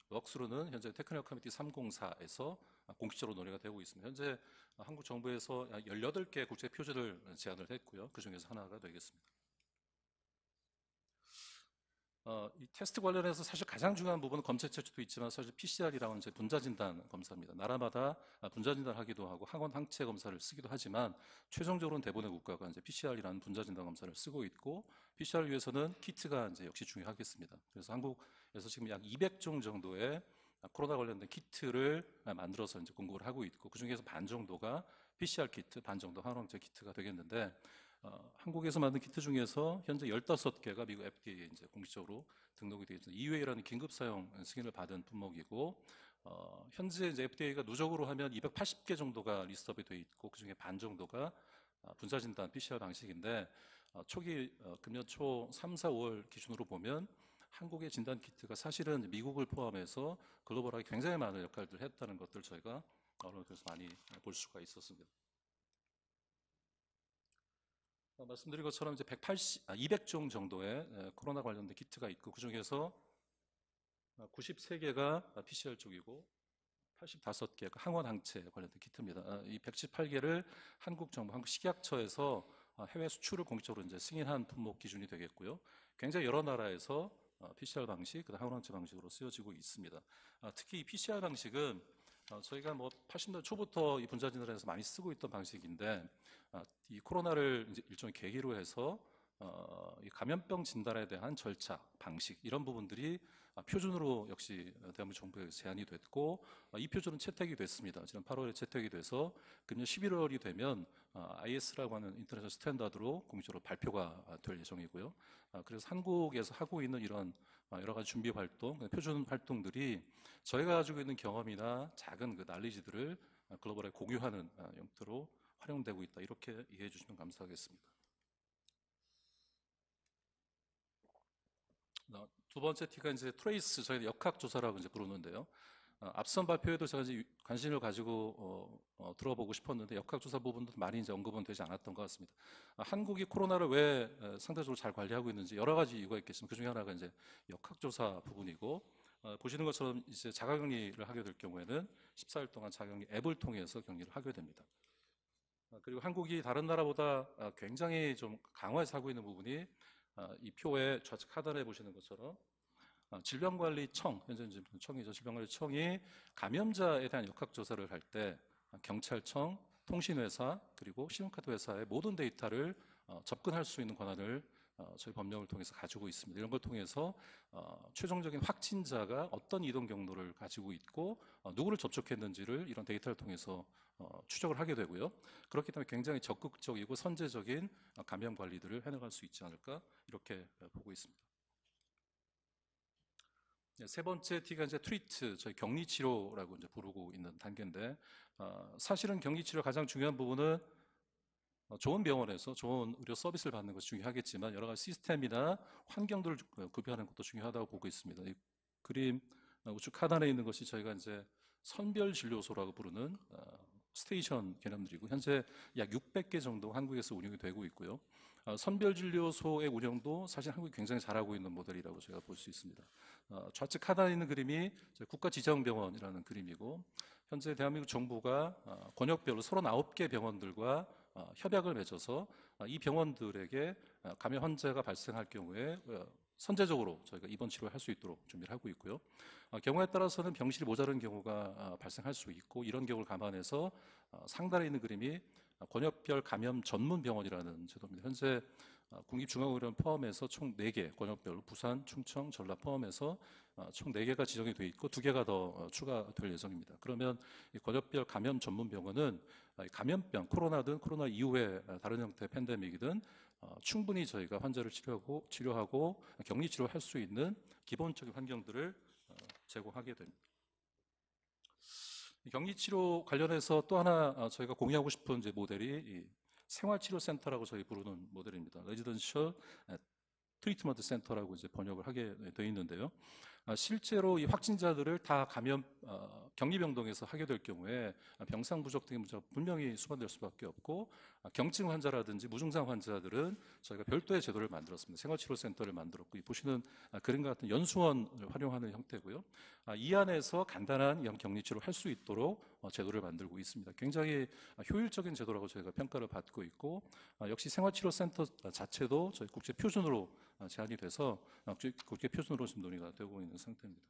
웍스루는 현재 테크니컬 커미티 304에서 공식적으로 논의가 되고 있습니다. 현재 한국 정부에서 18개 국제 표준을 제안을 했고요. 그 중에서 하나가 되겠습니다. 이 테스트 관련해서 사실 가장 중요한 부분은 검체 채취도 있지만 사실 PCR이라고 하는 분자진단 검사입니다. 나라마다 분자진단을 하기도 하고 항원 항체 검사를 쓰기도 하지만 최종적으로는 대부분의 국가가 이제 PCR이라는 분자진단 검사를 쓰고 있고 PCR을 위해서는 키트가 이제 역시 중요하겠습니다. 그래서 한국에서 지금 약 200종 정도의 코로나 관련된 키트를 만들어서 이제 공급을 하고 있고 그 중에서 반 정도가 PCR 키트, 반 정도 항원 항체 키트가 되겠는데. 한국에서 만든 키트 중에서 현재 15개가 미국 FDA에 이제 공식적으로 등록이 되어 있습니다. EUA라는 긴급 사용 승인을 받은 품목이고 현재 이제 FDA가 누적으로 하면 280개 정도가 리스트업이 되어 있고 그 중에 반 정도가 분자 진단 PCR 방식인데 초기 금년 초 3, 4, 5월 기준으로 보면 한국의 진단 키트가 사실은 미국을 포함해서 글로벌하게 굉장히 많은 역할들을 했다는 것들 저희가 언론에서 많이 볼 수가 있었습니다. 말씀드린 것처럼 이제 200종 정도의 코로나 관련된 키트가 있고 그 중에서 93개가 PCR 쪽이고 85개가 항원 항체 관련된 키트입니다. 이 118개를 한국 정부, 한국 식약처에서 해외 수출을 공식적으로 이제 승인한 품목 기준이 되겠고요. 굉장히 여러 나라에서 PCR 방식, 그다음 항원 항체 방식으로 쓰여지고 있습니다. 특히 이 PCR 방식은 저희가 뭐 80년대 초부터 이 분자진단에서 많이 쓰고 있던 방식인데 이 코로나를 이제 일종의 계기로 해서 이 감염병 진단에 대한 절차, 방식 이런 부분들이 표준으로 역시 대한민국 정부에 제안이 됐고 이 표준은 채택이 됐습니다. 지난 8월에 채택이 돼서 금년 11월이 되면 IS라고 하는 인터내셔널 스탠다드로 공식적으로 발표가 될 예정이고요. 그래서 한국에서 하고 있는 이런 여러 가지 준비 활동, 표준 활동들이 저희가 가지고 있는 경험이나 작은 그 난리지들을 글로벌에 공유하는 형태로 활용되고 있다. 이렇게 이해해 주시면 감사하겠습니다. 두 번째 T가 이제 트레이스, 저희는 역학조사라고 이제 부르는데요. 앞선 발표에도 제가 이제 관심을 가지고 들어보고 싶었는데 역학조사 부분도 많이 이제 언급은 되지 않았던 것 같습니다. 한국이 코로나를 왜 상대적으로 잘 관리하고 있는지 여러 가지 이유가 있겠지만 그 중에 하나가 이제 역학조사 부분이고 보시는 것처럼 이제 자가격리를 하게 될 경우에는 14일 동안 자가격리 앱을 통해서 격리를 하게 됩니다. 그리고 한국이 다른 나라보다 굉장히 좀 강화해서 하고 있는 부분이 이 표의 좌측 하단에 보시는 것처럼 질병관리청, 현재 청이죠. 질병관리청이 감염자에 대한 역학조사를 할 때 경찰청, 통신회사 그리고 신용카드 회사의 모든 데이터를 접근할 수 있는 권한을 저희 법령을 통해서 가지고 있습니다. 이런 걸 통해서 최종적인 확진자가 어떤 이동 경로를 가지고 있고 누구를 접촉했는지를 이런 데이터를 통해서 추적을 하게 되고요. 그렇기 때문에 굉장히 적극적이고 선제적인 감염 관리들을 해나갈 수 있지 않을까 이렇게 보고 있습니다. 세 번째 T가 이제 트리트, 저희 격리 치료라고 이제 부르고 있는 단계인데, 사실은 격리 치료 가장 중요한 부분은 좋은 병원에서 좋은 의료 서비스를 받는 것이 중요하겠지만 여러 가지 시스템이나 환경들을 구비하는 것도 중요하다고 보고 있습니다. 이 그림 우측 하단에 있는 것이 저희가 이제 선별 진료소라고 부르는 스테이션 개념들이고 현재 약 600개 정도 한국에서 운영이 되고 있고요. 선별진료소의 운영도 사실 한국이 굉장히 잘하고 있는 모델이라고 제가 볼 수 있습니다. 좌측 하단에 있는 그림이 국가지정병원이라는 그림이고 현재 대한민국 정부가 권역별로 39개 병원들과 협약을 맺어서 이 병원들에게 감염 환자가 발생할 경우에 선제적으로 저희가 입원 치료를 할 수 있도록 준비를 하고 있고요. 경우에 따라서는 병실이 모자른 경우가 발생할 수 있고 이런 경우를 감안해서 상단에 있는 그림이 권역별 감염 전문 병원이라는 제도입니다. 현재 국립중앙의료원 포함해서 총 4개, 권역별로 부산, 충청, 전라 포함해서 총 4개가 지정이 돼 있고 2개가 더 추가될 예정입니다. 그러면 이 권역별 감염 전문 병원은 감염병, 코로나든 코로나 이후의 다른 형태의 팬데믹이든 충분히 저희가 환자를 치료하고 격리 치료할 수 있는 기본적인 환경들을 제공하게 됩니다. 격리 치료 관련해서 또 하나 저희가 공유하고 싶은 이제 모델이 생활치료센터라고 저희 부르는 모델입니다. 레지던셜 트리트먼트 센터라고 이제 번역을 하게 되어 있는데요. 실제로 이 확진자들을 다 격리병동에서 하게 될 경우에 병상 부족 등의 문제가 분명히 수반될 수밖에 없고 경증 환자라든지 무증상 환자들은 저희가 별도의 제도를 만들었습니다. 생활치료센터를 만들었고 보시는 그림과 같은 연수원을 활용하는 형태고요. 이 안에서 간단한 격리치료를 할 수 있도록 제도를 만들고 있습니다. 굉장히 효율적인 제도라고 저희가 평가를 받고 있고 역시 생활치료센터 자체도 저희 국제 표준으로 제한이 돼서 국제 표준으로 지금 논의가 되고 있는 상태입니다.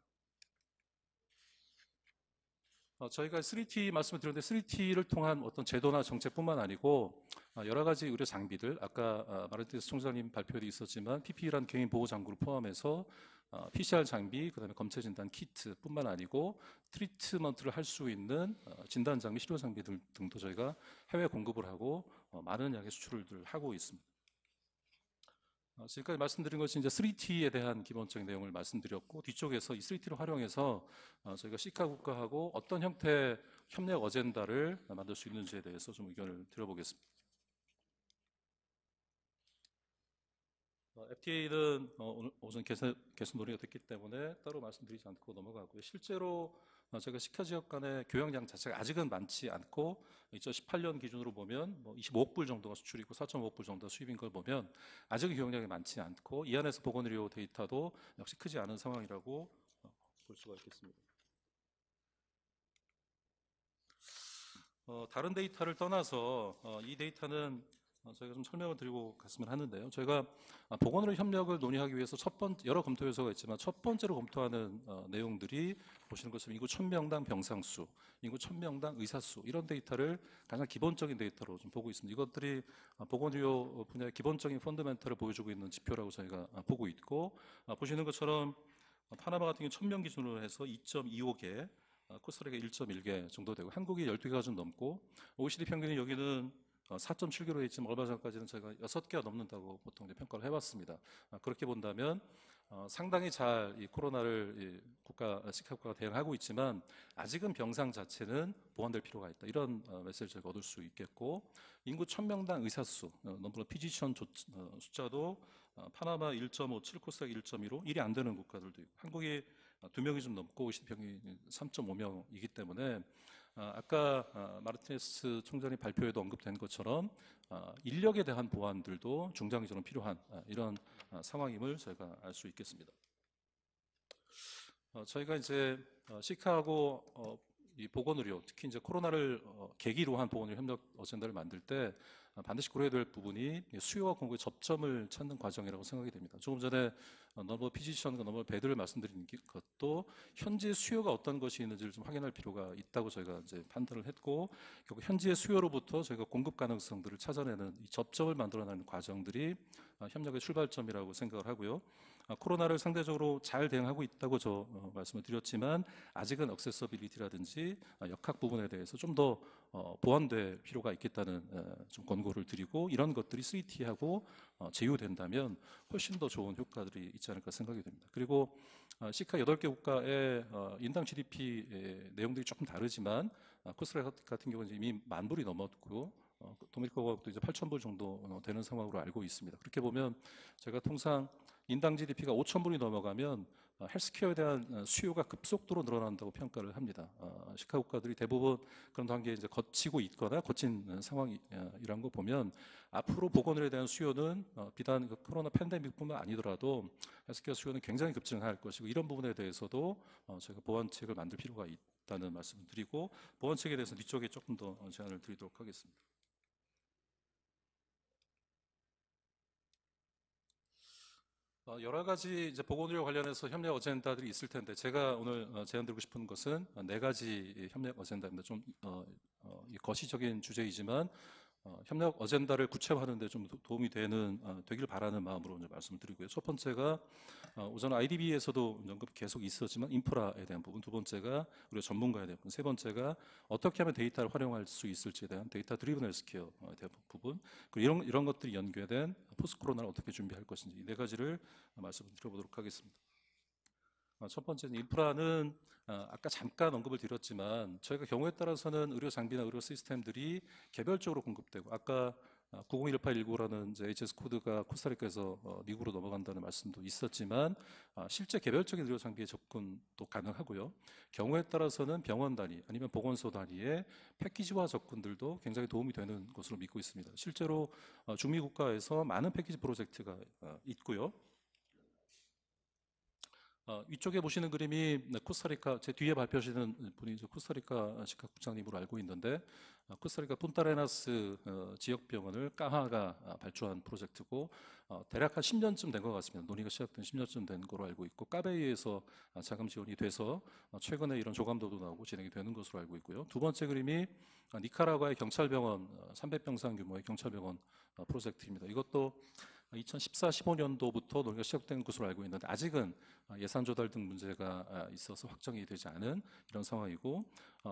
저희가 3T 말씀을 드렸는데 3T를 통한 어떤 제도나 정책뿐만 아니고 여러 가지 의료 장비들 아까 마르티네스 총장님 발표도 있었지만 PPE라는 개인 보호 장구를 포함해서 PCR 장비, 그다음에 검체 진단 키트뿐만 아니고 트리트먼트를 할 수 있는 진단 장비, 치료 장비들 등도 저희가 해외 공급을 하고 많은 양의 수출을 하고 있습니다. 지금까지 말씀드린 것이 이제 3T에 대한 기본적인 내용을 말씀드렸고 뒤쪽에서 이 3T를 활용해서 저희가 시카 국가하고 어떤 형태의 협력 어젠다를 만들 수 있는지에 대해서 좀 의견을 들어보겠습니다. FTA는 오전 개선 논의가 됐기 때문에 따로 말씀드리지 않고 넘어가고요. 실제로 저희가 시카 지역 간의 교역량 자체가 아직은 많지 않고 2018년 기준으로 보면 25억 불 정도가 수출이고 4.5억 불 정도가 수입인 걸 보면 아직은 교역량이 많지 않고 이 안에서 보건의료 데이터도 역시 크지 않은 상황이라고 볼 수가 있겠습니다. 다른 데이터를 떠나서 이 데이터는 저희가 좀 설명을 드리고 갔으면 하는데요. 저희가 보건의료 협력을 논의하기 위해서 여러 검토 요소가 있지만 첫 번째로 검토하는 내용들이 보시는 것처럼 인구 1000명당 병상수, 인구 1000명당 의사수 이런 데이터를 가장 기본적인 데이터로 좀 보고 있습니다. 이것들이 보건의료 분야의 기본적인 펀더멘털을 보여주고 있는 지표라고 저희가 보고 있고 보시는 것처럼 파나마 같은 경우 1000명 기준으로 해서 2.25개, 코스타리카 1.1개 정도 되고 한국이 12개가 좀 넘고 OECD 평균이 여기는 4.7개로 있지만 얼마 전까지는 저희가 6개가 넘는다고 보통 평가를 해봤습니다. 그렇게 본다면 상당히 잘 이 코로나를 시카 국가가 대응하고 있지만 아직은 병상 자체는 보완될 필요가 있다. 이런 메시지를 저희가 얻을 수 있겠고 인구 1000명당 의사수, 넘버 피지션 숫자도 파나마 1.57, 코스타리카 1.15, 1이 안 되는 국가들도 있고 한국이 2명이 좀 넘고 OECD 평균이 3.5명이기 때문에 아까 마르티네스 총장이 발표에도 언급된 것처럼 인력에 대한 보완들도 중장기적으로 필요한 이런 상황임을 저희가 알 수 있겠습니다. 저희가 이제 시카하고 이 보건의료, 특히 이제 코로나를 계기로 한 보건의료 협력 어젠다를 만들 때 반드시 고려해야 될 부분이 수요와 공급의 접점을 찾는 과정이라고 생각이 됩니다. 조금 전에 넘버 피지션과 넘버 베드를 말씀드린 것도 현재 수요가 어떤 것이 있는지를 좀 확인할 필요가 있다고 저희가 이제 판단을 했고, 결국 현지의 수요로부터 저희가 공급 가능성들을 찾아내는 이 접점을 만들어내는 과정들이 협력의 출발점이라고 생각을 하고요. 코로나를 상대적으로 잘 대응하고 있다고 말씀을 드렸지만 아직은 액세서빌리티라든지 역학 부분에 대해서 좀 더 보완될 필요가 있겠다는 좀 권고를 드리고, 이런 것들이 3T하고 제휴된다면 훨씬 더 좋은 효과들이 있지 않을까 생각이 됩니다. 그리고 시카 8개 국가의 인당 GDP 내용들이 조금 다르지만 코스타리카 같은 경우는 이미 10,000불이 넘었고 도미니카 공화국도 이제 8,000불 정도 되는 상황으로 알고 있습니다. 그렇게 보면 제가 통상 인당 GDP가 5,000불이 넘어가면 헬스케어에 대한 수요가 급속도로 늘어난다고 평가를 합니다. 시카 국가들이 대부분 그런 단계에 이제 거치고 있거나 거친 상황이란 거 보면 앞으로 보건의료에 대한 수요는 비단 그 코로나 팬데믹뿐만 아니더라도 헬스케어 수요는 굉장히 급증할 것이고, 이런 부분에 대해서도 저희가 보완책을 만들 필요가 있다는 말씀을 드리고, 보완책에 대해서 뒤쪽에 조금 더 제안을 드리도록 하겠습니다. 여러 가지 이제 보건의료 관련해서 협력 어젠다들이 있을 텐데, 제가 오늘 제안드리고 싶은 것은 4가지 협력 어젠다입니다. 좀 거시적인 주제이지만 협력 어젠다를 구체화하는 데 좀 도움이 되길 바라는 마음으로 이제 말씀을 드리고요. 첫 번째가 우선 IDB에서도 언급 계속 있었지만 인프라에 대한 부분, 두 번째가 우리 전문가에 대한 부분, 세 번째가 어떻게 하면 데이터를 활용할 수 있을지에 대한 데이터 드리븐 헬스케어에 대한 부분, 그리고 이런 것들이 연계된 포스트 코로나를 어떻게 준비할 것인지, 이 4가지를 말씀을 드려보도록 하겠습니다. 첫 번째는 인프라는 아까 잠깐 언급을 드렸지만 저희가 경우에 따라서는 의료 장비나 의료 시스템들이 개별적으로 공급되고, 아까 901819라는 이제 HS 코드가 코스타리카에서 미국으로 넘어간다는 말씀도 있었지만 실제 개별적인 의료 장비의 접근도 가능하고요. 경우에 따라서는 병원 단위 아니면 보건소 단위의 패키지화 접근들도 굉장히 도움이 되는 것으로 믿고 있습니다. 실제로 중미 국가에서 많은 패키지 프로젝트가 있고요. 위쪽에 보시는 그림이 코스타리카, 제 뒤에 발표하시는 분이 코스타리카 시카 국장님으로 알고 있는데, 코스타리카 푼타레나스 지역병원을 까하가 발주한 프로젝트고, 대략 한 10년쯤 된 것 같습니다. 논의가 시작된 10년쯤 된 거로 알고 있고, 까베이에서 자금 지원이 돼서 최근에 이런 조감도도 나오고 진행이 되는 것으로 알고 있고요. 두 번째 그림이 니카라과의 경찰병원, 300병상 규모의 경찰병원 프로젝트입니다. 이것도 2014-15년도부터 논의가 시작된 것으로 알고 있는데 아직은 예산 조달 등 문제가 있어서 확정이 되지 않은 이런 상황이고,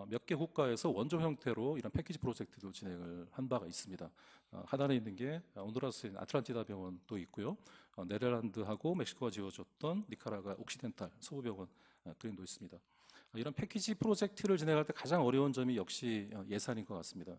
몇 개 국가에서 원조 형태로 이런 패키지 프로젝트도 진행을 한 바가 있습니다. 하단에 있는 게 온두라스의 아틀란티다 병원도 있고요. 네덜란드하고 멕시코가 지어줬던 니카라과 옥시덴탈 서부병원 그림도 있습니다. 이런 패키지 프로젝트를 진행할 때 가장 어려운 점이 역시 예산인 것 같습니다.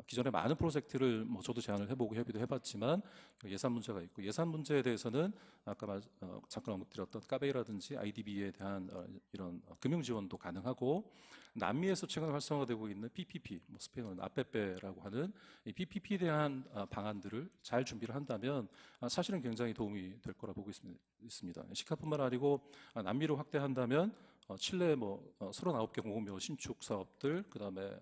기존에 많은 프로젝트를 저도 제안을 해보고 협의도 해봤지만 예산 문제가 있고, 예산 문제에 대해서는 아까 잠깐 언급드렸던 까베이라든지 IDB에 대한 이런 금융 지원도 가능하고, 남미에서 최근 활성화되고 있는 PPP, 스페인어는 아페페라고 하는 이 PPP에 대한 방안들을 잘 준비를 한다면 사실은 굉장히 도움이 될 거라 보고 있습니다. 시카뿐만 아니고 남미로 확대한다면 칠레 39개 공공병원 신축 사업들, 그다음에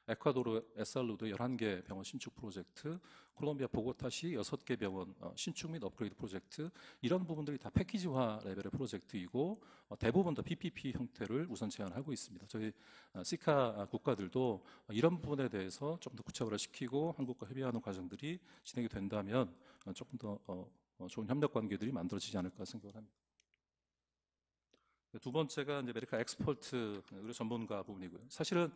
에콰도르 에살루드 11개 병원 신축 프로젝트, 콜롬비아 보고타시 6개 병원 신축 및 업그레이드 프로젝트, 이런 부분들이 다 패키지화 레벨의 프로젝트이고 대부분 다 PPP 형태를 우선 제안하고 있습니다. 저희 시카 국가들도 이런 부분에 대해서 좀 더 구체화시키고 한국과 협의하는 과정들이 진행이 된다면 조금 더 좋은 협력 관계들이 만들어지지 않을까 생각을 합니다. 두 번째가 이제 메디컬 엑스퍼트 의료 전문가 부분이고요. 사실은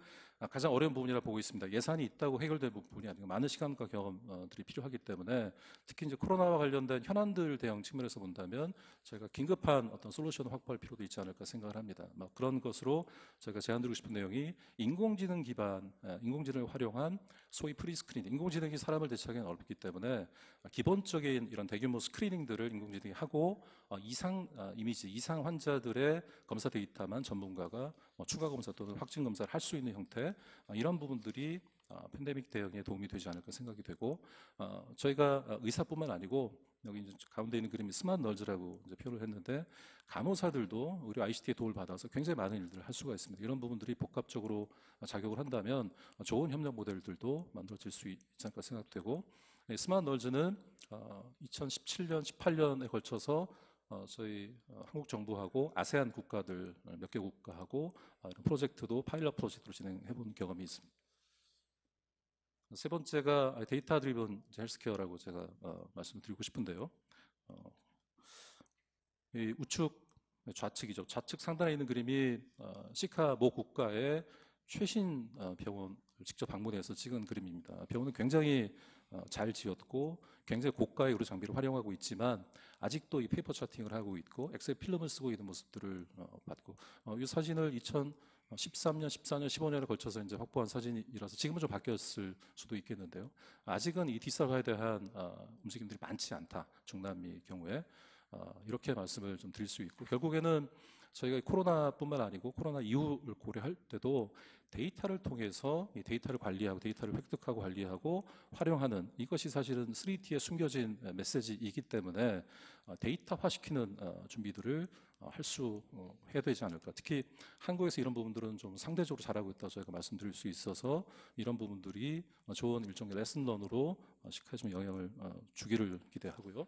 가장 어려운 부분이라 보고 있습니다. 예산이 있다고 해결될 부분이 아니고 많은 시간과 경험들이 필요하기 때문에, 특히 이제 코로나와 관련된 현안들 대응 측면에서 본다면 저희가 긴급한 어떤 솔루션을 확보할 필요도 있지 않을까 생각을 합니다. 그런 것으로 저희가 제안드리고 싶은 내용이 인공지능 기반, 인공지능을 활용한 소위 프리스크리닝, 인공지능이 사람을 대체하기는 어렵기 때문에 기본적인 이런 대규모 스크리닝들을 인공지능이 하고 이상 이미지, 이상 환자들의 검사 데이터만 전문가가 추가 검사 또는 확진 검사를 할 수 있는 형태, 이런 부분들이 팬데믹 대응에 도움이 되지 않을까 생각이 되고, 저희가 의사뿐만 아니고 여기 이제 가운데 있는 그림이 스마트 널즈라고 이제 표현을 했는데 간호사들도 우리 ICT의 도움을 받아서 굉장히 많은 일들을 할 수가 있습니다. 이런 부분들이 복합적으로 작용을 한다면 좋은 협력 모델들도 만들어질 수 있지 않을까 생각되고 스마트 널즈는 2017년, 18년에 걸쳐서 저희 한국 정부하고 아세안 국가들 몇 개 국가하고 이런 프로젝트도 파일럿 프로젝트로 진행해 본 경험이 있습니다. 세 번째가 데이터 드리븐 헬스케어라고 제가 말씀을 드리고 싶은데요. 이 우측 좌측이죠. 좌측 상단에 있는 그림이 시카 모 국가의 최신 병원을 직접 방문해서 찍은 그림입니다. 병원은 굉장히 잘 지었고 굉장히 고가의 의료 장비를 활용하고 있지만 아직도 이 페이퍼 차팅을 하고 있고 엑셀 필름을 쓰고 있는 모습들을 봤고 이 사진을 2013년, 14년, 15년에 걸쳐서 이제 확보한 사진이라서 지금은 좀 바뀌었을 수도 있겠는데요. 아직은 이 디지털화에 대한 움직임들이 많지 않다. 중남미 경우에 이렇게 말씀을 좀 드릴 수 있고 결국에는 저희가 코로나뿐만 아니고 코로나 이후를 고려할 때도 데이터를 통해서 이 데이터를 관리하고 데이터를 획득하고 관리하고 활용하는 이것이 사실은 3T의 숨겨진 메시지이기 때문에 데이터화시키는 준비들을 해야 되지 않을까. 특히 한국에서 이런 부분들은 좀 상대적으로 잘하고 있다고 저희가 말씀드릴 수 있어서 이런 부분들이 좋은 일종의 레슨런으로 시카에 좀 영향을 주기를 기대하고요.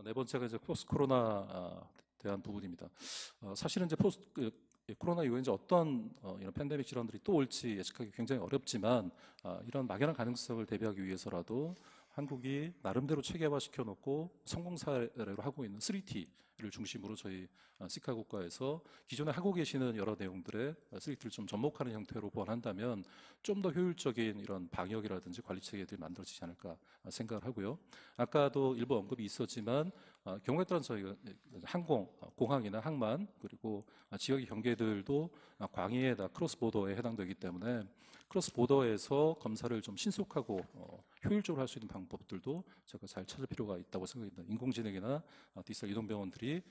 네 번째가 이제 포스트 코로나 대한 부분입니다. 사실은 이제 코로나 이후에 이제 어떤 이런 팬데믹 질환들이 또 올지 예측하기 굉장히 어렵지만 이런 막연한 가능성을 대비하기 위해서라도 한국이 나름대로 체계화시켜 놓고 성공 사례로 하고 있는 3T를 중심으로 저희 시카 국가에서 기존에 하고 계시는 여러 내용들의 3T를 좀 접목하는 형태로 보완한다면 좀 더 효율적인 이런 방역이라든지 관리 체계들이 만들어지지 않을까 생각을 하고요. 아까도 일부 언급이 있었지만 경우에 따라 저희가 공항이나 항만 그리고 지역의 경계들도 광의에다 크로스 보더에 해당되기 때문에 크로스 보더에서 검사를 좀 신속하고 효율적으로 할 수 있는 방법들도 제가 잘 찾을 필요가 있다고 생각합니다. 인공지능이나 디지털 이동병원들이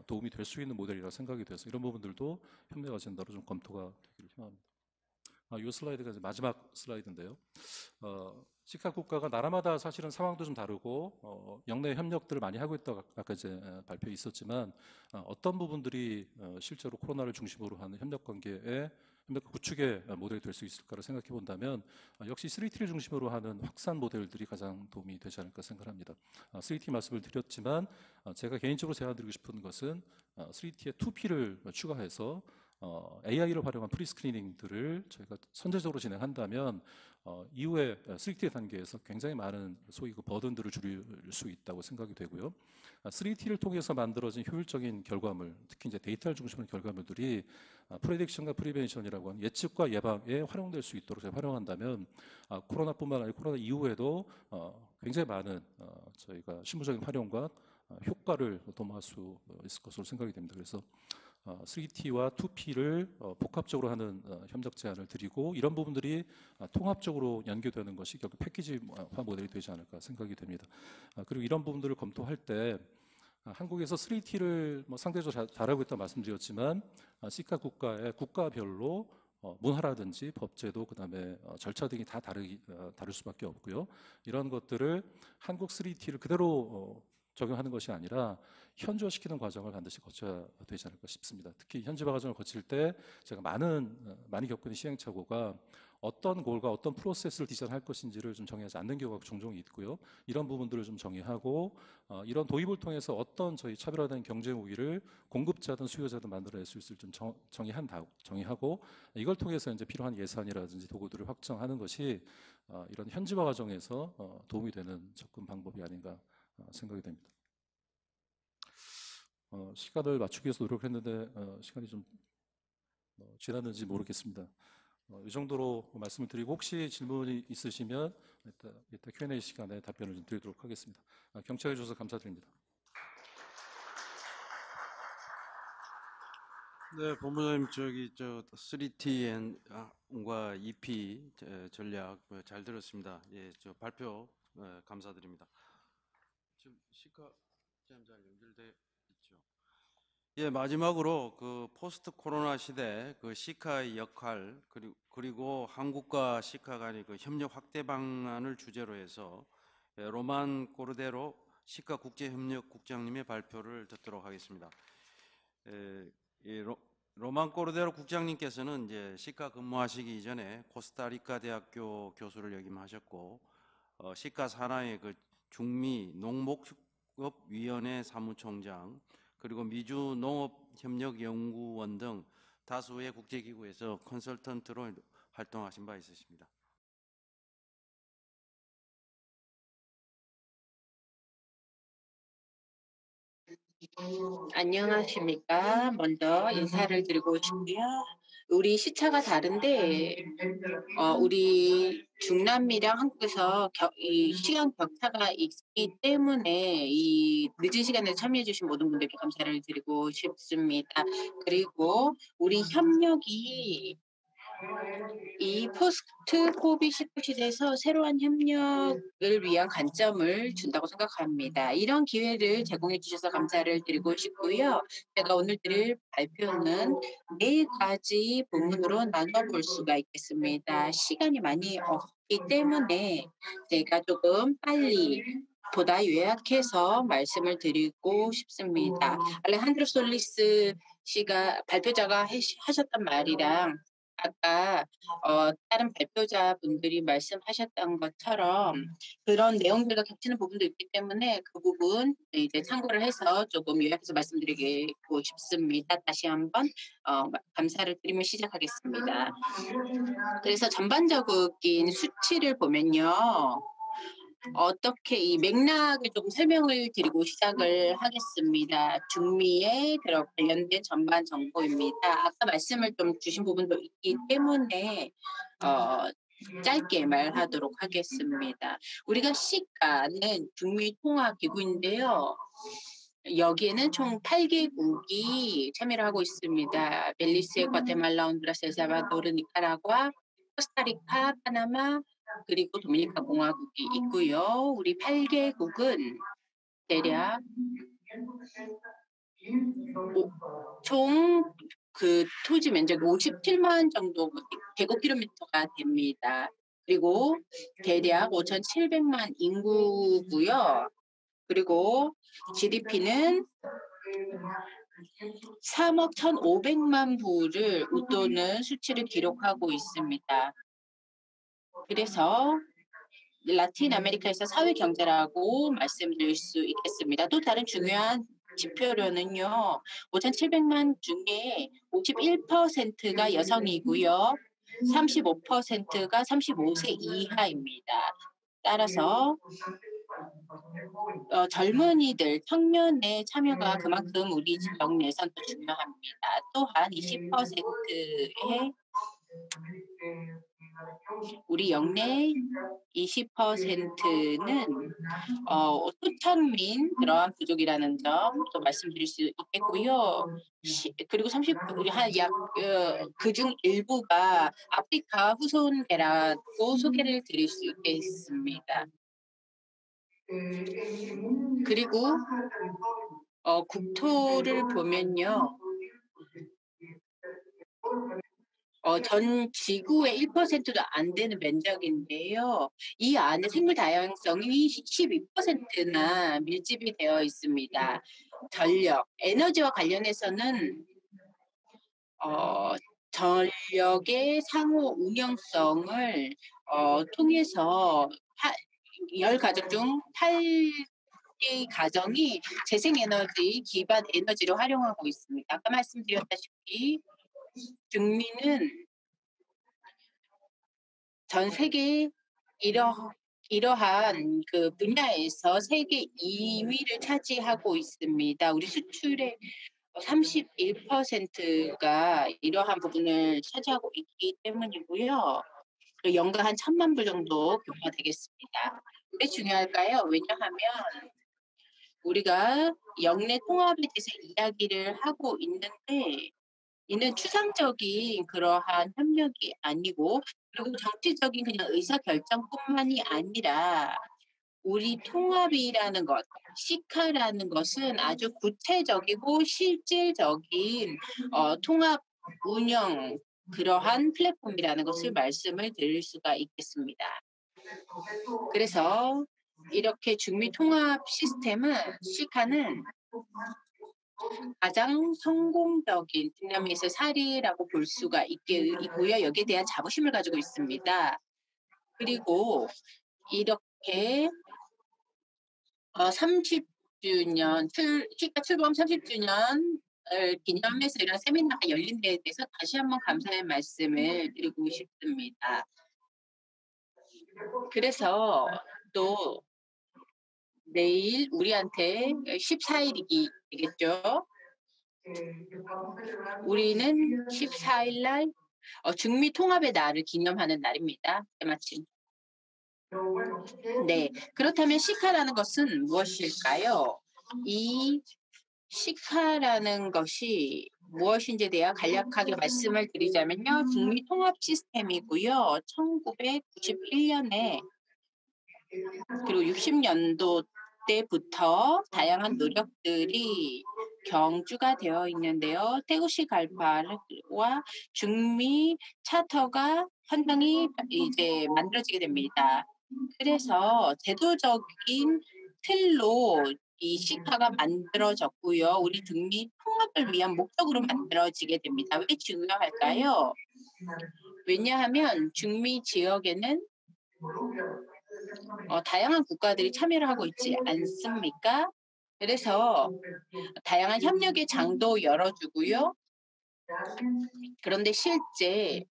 도움이 될 수 있는 모델이라고 생각이 돼서 이런 부분들도 협력 아젠다로 좀 검토가 되기를 희망합니다. 이 슬라이드가 이제 마지막 슬라이드인데요. 시카 국가가 나라마다 사실은 상황도 좀 다르고 영내 협력들을 많이 하고 있다고 아까 이제 발표에 있었지만 어떤 부분들이 실제로 코로나를 중심으로 하는 협력 관계에 협력 구축의 모델이 될 수 있을까를 생각해 본다면 역시 3T를 중심으로 하는 확산 모델들이 가장 도움이 되지 않을까 생각합니다. 3T 말씀을 드렸지만 제가 개인적으로 제안드리고 싶은 것은 3T의 2P를 추가해서 AI를 활용한 프리스크리닝들을 저희가 선제적으로 진행한다면 이후에 3T 단계에서 굉장히 많은 소위 그 버든들을 줄일 수 있다고 생각이 되고요. 3T를 통해서 만들어진 효율적인 결과물, 특히 이제 데이터를 중심으로 결과물들이 프레딕션과 프리벤션이라고 하는 예측과 예방에 활용될 수 있도록 활용한다면 코로나뿐만 아니라 코로나 이후에도 굉장히 많은 저희가 실무적인 활용과 효과를 도모할 수 있을 것으로 생각이 됩니다. 그래서 3T와 2P를 복합적으로 하는 협력 제안을 드리고 이런 부분들이 통합적으로 연계되는 것이 결국 패키지화 모델이 되지 않을까 생각이 됩니다. 그리고 이런 부분들을 검토할 때 한국에서 3T를 상대적으로 잘하고 있다고 말씀드렸지만 시카 국가의 국가별로 문화라든지 법제도 그다음에 절차 등이 다 다를 수밖에 없고요. 이런 것들을 한국 3T를 그대로 적용하는 것이 아니라 현지화시키는 과정을 반드시 거쳐야 되지 않을까 싶습니다. 특히 현지화 과정을 거칠 때 제가 많이 겪은 시행착오가 어떤 골과 어떤 프로세스를 디자인할 것인지를 좀 정의하지 않는 경우가 종종 있고요. 이런 부분들을 좀 정의하고 이런 도입을 통해서 어떤 저희 차별화된 경쟁 우위를 공급자든 수요자든 만들어낼 수 있을 좀 정의하고 이걸 통해서 이제 필요한 예산이라든지 도구들을 확정하는 것이 이런 현지화 과정에서 도움이 되는 접근 방법이 아닌가 생각이 됩니다. 시간을 맞추기 위해서 노력했는데 시간이 좀 지났는지 모르겠습니다. 이 정도로 말씀을 드리고 혹시 질문이 있으시면 이따 Q&A 시간에 답변을 좀 드리도록 하겠습니다. 경청해 주셔서 감사드립니다. 네, 본부장님 저 3T과 EP 전략 잘 들었습니다. 예, 저 발표 감사드립니다. 지금 시카 잘 연결돼 있죠. 예, 마지막으로 그 포스트 코로나 시대 그 시카의 역할 그리고 한국과 시카 간의 그 협력 확대 방안을 주제로 해서 로만 코르데로 시카 국제협력 국장님의 발표를 듣도록 하겠습니다. 로만 코르데로 국장님께서는 이제 시카 근무하시기 이전에 코스타리카 대학교 교수를 역임하셨고 시카 산하의 그 중미 농목업위원회 사무총장 그리고 미주 농업협력연구원 등 다수의 국제기구에서 컨설턴트로 활동하신 바 있으십니다. 안녕하십니까. 먼저 인사를 드리고 싶고요. 우리 시차가 다른데 우리 중남미랑 한국에서 이 시간 격차가 있기 때문에 이 늦은 시간에 참여해 주신 모든 분들께 감사를 드리고 싶습니다. 그리고 우리 협력이 이 포스트 코비드19 시대에서 새로운 협력을 위한 관점을 준다고 생각합니다. 이런 기회를 제공해 주셔서 감사를 드리고 싶고요. 제가 오늘 드릴 발표는 4가지 부문으로 나눠볼 수가 있겠습니다. 시간이 많이 없기 때문에 제가 조금 빨리 보다 요약해서 말씀을 드리고 싶습니다. 알레한드로 솔리스 씨가 발표자가 하셨던 말이랑 아까 다른 발표자분들이 말씀하셨던 것처럼 그런 내용들과 겹치는 부분도 있기 때문에 그 부분 이제 참고를 해서 조금 요약해서 말씀드리고 싶습니다. 다시 한번 감사를 드리며 시작하겠습니다. 그래서 전반적인 수치를 보면요. 어떻게 이 맥락을 좀 설명을 드리고 시작을 하겠습니다. 중미에 관련된 전반 정보입니다. 아까 말씀을 좀 주신 부분도 있기 때문에 짧게 말하도록 하겠습니다. 우리가 시가는 중미 통화 기구인데요. 여기에는 총 8개국이 참여를 하고 있습니다. 벨리스, 과테말라, 혼두라스, 엘살바도르, 니카라과, 코스타리카, 파나마, 그리고 도미니카 공화국이 있고요. 우리 8개국은 대략 총 그 토지 면적이 57만 정도 제곱킬로미터가 됩니다. 그리고 대략 5,700만 인구고요. 그리고 GDP는 3억 1,500만 불을 웃도는 수치를 기록하고 있습니다. 그래서 라틴 아메리카에서 사회 경제라고 말씀드릴 수 있겠습니다. 또 다른 중요한 지표로는요. 5,700만 중에 51%가 여성이고요. 35%가 35세 이하입니다. 따라서 젊은이들, 청년의 참여가 그만큼 우리 지역 내에서는 더 중요합니다. 또한 20%의 우리 영내 20%는 소천민 그러한 부족이라는 점 또 말씀드릴 수 있겠고요. 그리고 그중 일부가 아프리카 후손계라고 소개를 드릴 수 있겠습니다. 그리고 국토를 보면요. 전 지구의 1%도 안 되는 면적인데요. 이 안에 생물 다양성이 12%나 밀집이 되어 있습니다. 전력, 에너지와 관련해서는 전력의 상호 운영성을 통해서 10가정 중 8개 가정이 재생에너지 기반 에너지를 활용하고 있습니다. 아까 말씀드렸다시피 중미는 전 세계 이러한 그 분야에서 세계 2위를 차지하고 있습니다. 우리 수출의 31%가 이러한 부분을 차지하고 있기 때문이고요. 연간 한 1,000만 불 정도 규모가 되겠습니다. 왜 중요할까요? 왜냐하면 우리가 영내 통합에 대해서 이야기를 하고 있는데 이는 추상적인 그러한 협력이 아니고 그리고 정치적인 그냥 의사결정뿐만이 아니라 우리 통합이라는 것, 시카라는 것은 아주 구체적이고 실질적인 통합 운영 그러한 플랫폼이라는 것을 말씀을 드릴 수가 있겠습니다. 그래서 이렇게 중미 통합 시스템은 시카는 가장 성공적인 중남미에서 사례라고 볼 수가 있고요. 여기에 대한 자부심을 가지고 있습니다. 그리고 이렇게 30주년 시카 출범 30주년 기념해서 이런 세미나가 열린 데에 대해서 다시 한번 감사의 말씀을 드리고 싶습니다. 그래서 또 내일 우리한테 14일이 되겠죠. 우리는 14일 날 중미 통합의 날을 기념하는 날입니다. 때마침. 네, 그렇다면 시카라는 것은 무엇일까요? 이 시카라는 것이 무엇인지에 대해 간략하게 말씀을 드리자면요. 중미 통합 시스템이고요. 1991년에 그리고 60년도 때부터 다양한 노력들이 경주가 되어 있는데요. 테구시 갈파와 중미 차터가 헌정이 이제 만들어지게 됩니다. 그래서 제도적인 틀로 이 시카가 만들어졌고요. 우리 중미 통합을 위한 목적으로 만들어지게 됩니다. 왜 중요할까요? 왜냐하면 중미 지역에는 다양한 국가들이 참여를 하고 있지 않습니까? 그래서 다양한 협력의 장도 열어주고요. 그런데 실제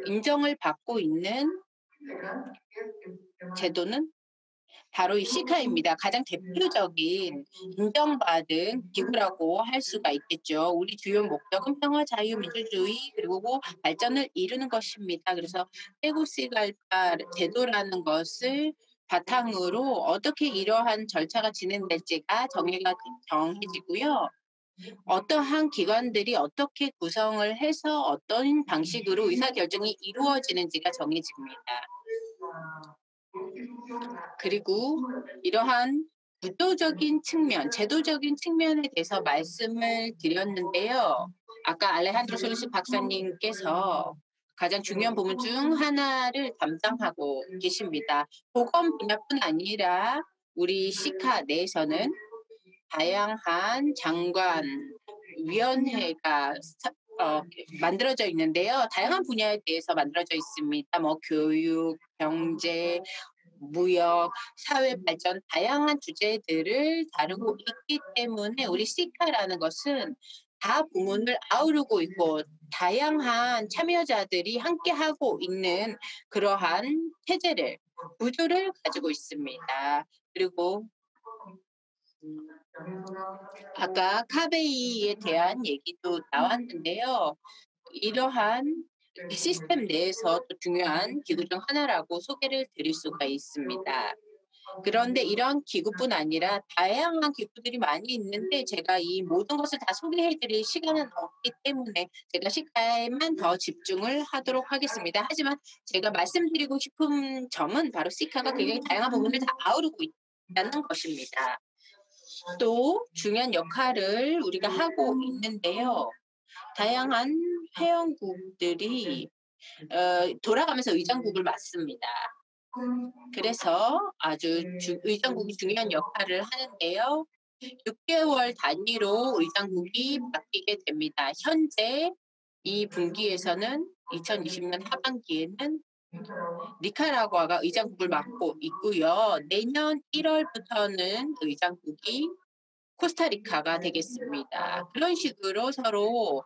인정을 받고 있는 제도는 바로 이 시카입니다. 가장 대표적인 인정받은 기구라고 할 수가 있겠죠. 우리 주요 목적은 평화, 자유, 민주주의 그리고 발전을 이루는 것입니다. 그래서 테구시갈파 제도라는 것을 바탕으로 어떻게 이러한 절차가 진행될지가 정해지고요. 어떠한 기관들이 어떻게 구성을 해서 어떤 방식으로 의사결정이 이루어지는지가 정해집니다. 그리고 이러한 구조적인 측면, 제도적인 측면에 대해서 말씀을 드렸는데요. 아까 알레한드로 솔리스 박사님께서 가장 중요한 부분 중 하나를 담당하고 계십니다. 보건 분야뿐 아니라 우리 시카 내에서는 다양한 장관 위원회가 만들어져 있는데요. 다양한 분야에 대해서 만들어져 있습니다. 뭐 교육, 경제, 무역, 사회 발전 다양한 주제들을 다루고 있기 때문에 우리 시카라는 것은 다 부문을 아우르고 있고 다양한 참여자들이 함께하고 있는 그러한 체제를 구조를 가지고 있습니다. 그리고 아까 카베이에 대한 얘기도 나왔는데요. 이러한 시스템 내에서 또 중요한 기구 중 하나라고 소개를 드릴 수가 있습니다. 그런데 이런 기구뿐 아니라 다양한 기구들이 많이 있는데 제가 이 모든 것을 다 소개해드릴 시간은 없기 때문에 제가 시카에만 더 집중을 하도록 하겠습니다. 하지만 제가 말씀드리고 싶은 점은 바로 시카가 굉장히 다양한 부분을 다 아우르고 있다는 것입니다. 또 중요한 역할을 우리가 하고 있는데요. 다양한 회원국들이 돌아가면서 의장국을 맡습니다. 그래서 아주 의장국이 중요한 역할을 하는데요. 6개월 단위로 의장국이 바뀌게 됩니다. 현재 이 분기에서는 2020년 하반기에는 니카라과가 의장국을 맡고 있고요. 내년 1월부터는 의장국이 코스타리카가 되겠습니다. 그런 식으로 서로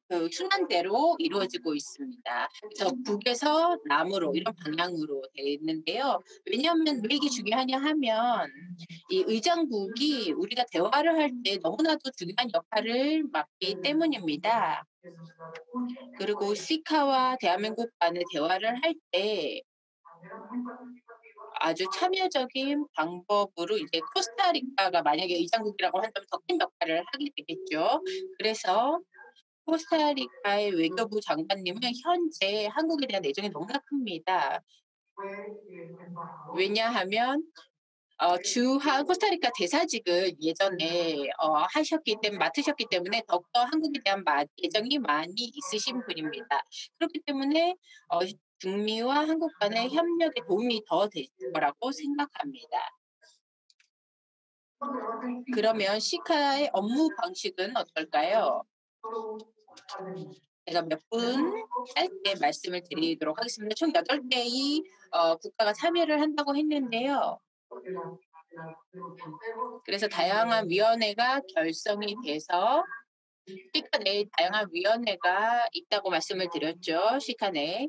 그 순환대로 이루어지고 있습니다. 그래서 북에서 남으로 이런 방향으로 되어 있는데요. 왜냐하면 왜 이게 중요하냐 하면 이 의장국이 우리가 대화를 할 때 너무나도 중요한 역할을 맡기 때문입니다. 그리고 시카와 대한민국 간의 대화를 할 때 아주 참여적인 방법으로 이제 코스타리카가 만약에 의장국이라고 한다면 더 큰 역할을 하게 되겠죠. 그래서 코스타리카의 외교부 장관님은 현재 한국에 대한 애정이 너무나 큽니다. 왜냐하면 주한 코스타리카 대사직을 예전에 맡으셨기 때문에 더욱더 한국에 대한 애정이 많이 있으신 분입니다. 그렇기 때문에 중미와 한국 간의 협력에 도움이 더 될 거라고 생각합니다. 그러면 시카의 업무 방식은 어떨까요? 제가 몇 분 짧게 말씀을 드리도록 하겠습니다. 총 8개의 국가가 참여를 한다고 했는데요. 그래서 다양한 위원회가 결성이 돼서 시카 내에 다양한 위원회가 있다고 말씀을 드렸죠. 시카 내에.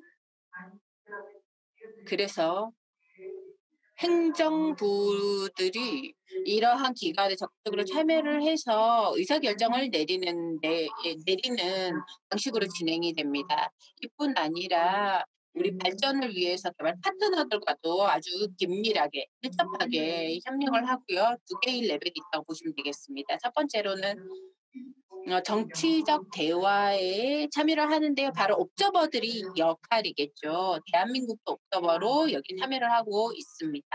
그래서 행정부들이 이러한 기관에 적극적으로 참여를 해서 의사결정을 내리는 방식으로 진행이 됩니다. 이뿐 아니라 우리 발전을 위해서 개발 파트너들과도 아주 긴밀하게, 밀접하게 협력을 하고요. 2개의 레벨이 있다고 보시면 되겠습니다. 첫 번째로는 정치적 대화에 참여를 하는데요. 바로 옵저버들이 역할이겠죠. 대한민국도 옵저버로 여기 참여를 하고 있습니다.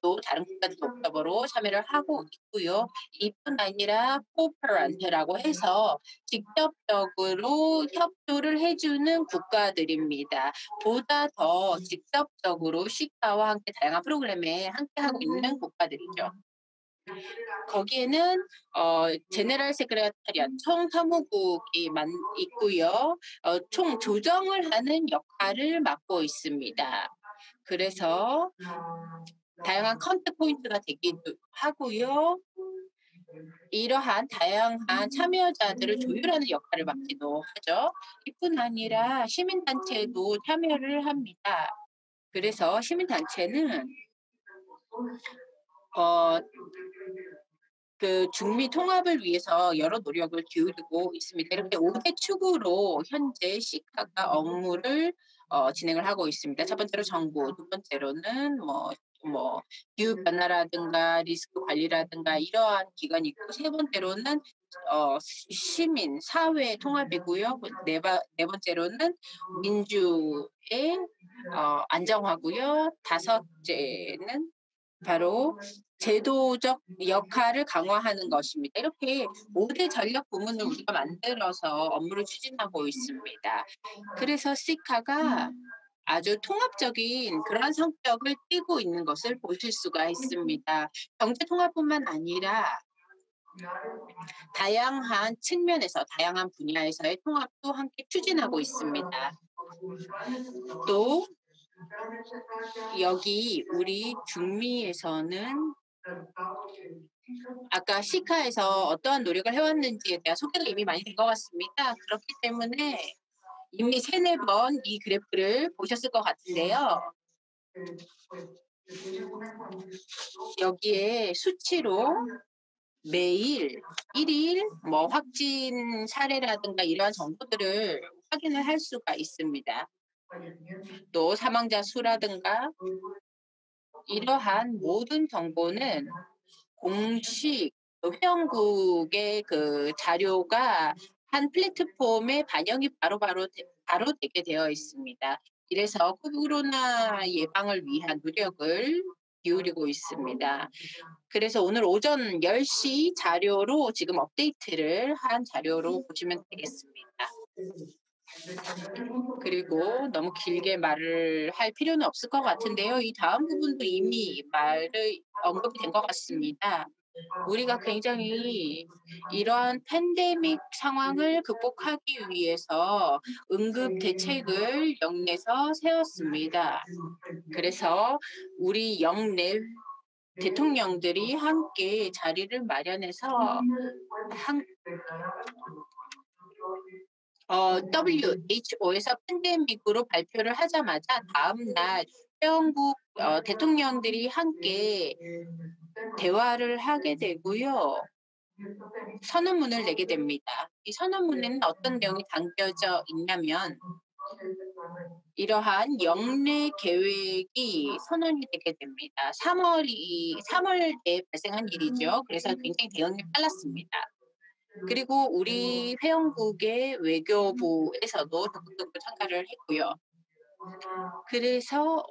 또 다른 국가들도 옵저버로 참여를 하고 있고요. 이뿐 아니라 코퍼런트라고 해서 직접적으로 협조를 해주는 국가들입니다. 보다 더 직접적으로 시카와 함께 다양한 프로그램에 함께하고 있는 국가들이죠. 거기에는 제너럴 세크레타리아 총 사무국이 있고요. 총 조정을 하는 역할을 맡고 있습니다. 그래서 다양한 컨택 포인트가 되기도 하고요. 이러한 다양한 참여자들을 조율하는 역할을 맡기도 하죠. 이뿐 아니라 시민단체도 참여를 합니다. 그래서 시민단체는 그 중미 통합을 위해서 여러 노력을 기울이고 있습니다. 이렇게 5대 축으로 현재 시카가 업무를 진행을 하고 있습니다. 첫 번째로 정부, 두 번째로는 기후 변화라든가 리스크 관리라든가 이러한 기관이 있고, 세 번째로는 시민, 사회 통합이고요. 네 번째로는 민주의 안정화고요. 다섯째는 바로 제도적 역할을 강화하는 것입니다. 이렇게 5대 전략 부문을 우리가 만들어서 업무를 추진하고 있습니다. 그래서 시카가 아주 통합적인 그런 성격을 띠고 있는 것을 보실 수가 있습니다. 경제 통합뿐만 아니라 다양한 측면에서, 다양한 분야에서의 통합도 함께 추진하고 있습니다. 또 여기 우리 중미에서는 아까 시카에서 어떠한 노력을 해왔는지에 대한 소개가 이미 많이 된 것 같습니다. 그렇기 때문에 이미 3-4번 이 그래프를 보셨을 것 같은데요. 여기에 수치로 매일 1일 확진 사례라든가 이러한 정보들을 확인을 할 수가 있습니다. 또 사망자 수라든가 이러한 모든 정보는 공식 회원국의 그 자료가 한 플랫폼에 반영이 바로 되게 되어 있습니다. 이래서 코로나 예방을 위한 노력을 기울이고 있습니다. 그래서 오늘 오전 10시 자료로 지금 업데이트를 한 자료로 보시면 되겠습니다. 그리고 너무 길게 말을 할 필요는 없을 것 같은데요. 이 다음 부분도 이미 언급이 된 것 같습니다. 우리가 굉장히 이러한 팬데믹 상황을 극복하기 위해서 응급 대책을 영내에서 세웠습니다. 그래서 우리 영내 대통령들이 함께 자리를 마련해서 WHO에서 팬데믹으로 발표를 하자마자 다음 날 회원국 대통령들이 함께 대화를 하게 되고요. 선언문을 내게 됩니다. 이 선언문에는 어떤 내용이 담겨져 있냐면 이러한 영내 계획이 선언이 되게 됩니다. 3월에 발생한 일이죠. 그래서 굉장히 대응이 빨랐습니다. 그리고 우리 회원국의 외교부에서도 적극적으로 참가를 했고요. 그래서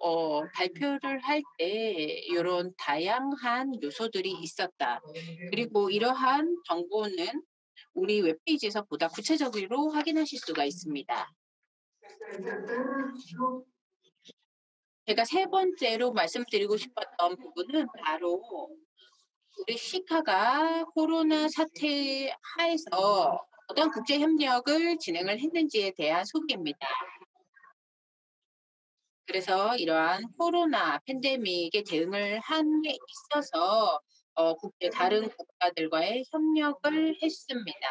발표를 할 때 이런 다양한 요소들이 있었다. 그리고 이러한 정보는 우리 웹페이지에서 보다 구체적으로 확인하실 수가 있습니다. 제가 세 번째로 말씀드리고 싶었던 부분은 바로 우리 시카가 코로나 사태 하에서 어떤 국제 협력을 진행을 했는지에 대한 소개입니다. 그래서 이러한 코로나 팬데믹에 대응을 한 데 있어서 다른 국가들과의 협력을 했습니다.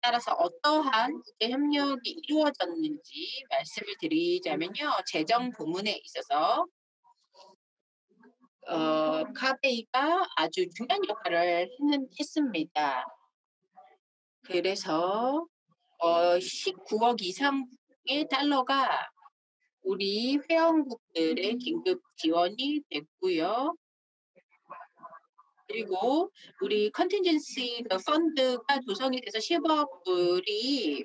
따라서 어떠한 국제 협력이 이루어졌는지 말씀을 드리자면요. 재정 부문에 있어서 카베이가 아주 중요한 역할을 했습니다. 그래서 19억 이상의 달러가 우리 회원국들의 긴급 지원이 됐고요. 그리고 우리 컨틴전시 펀드가 조성이 돼서 10억 불이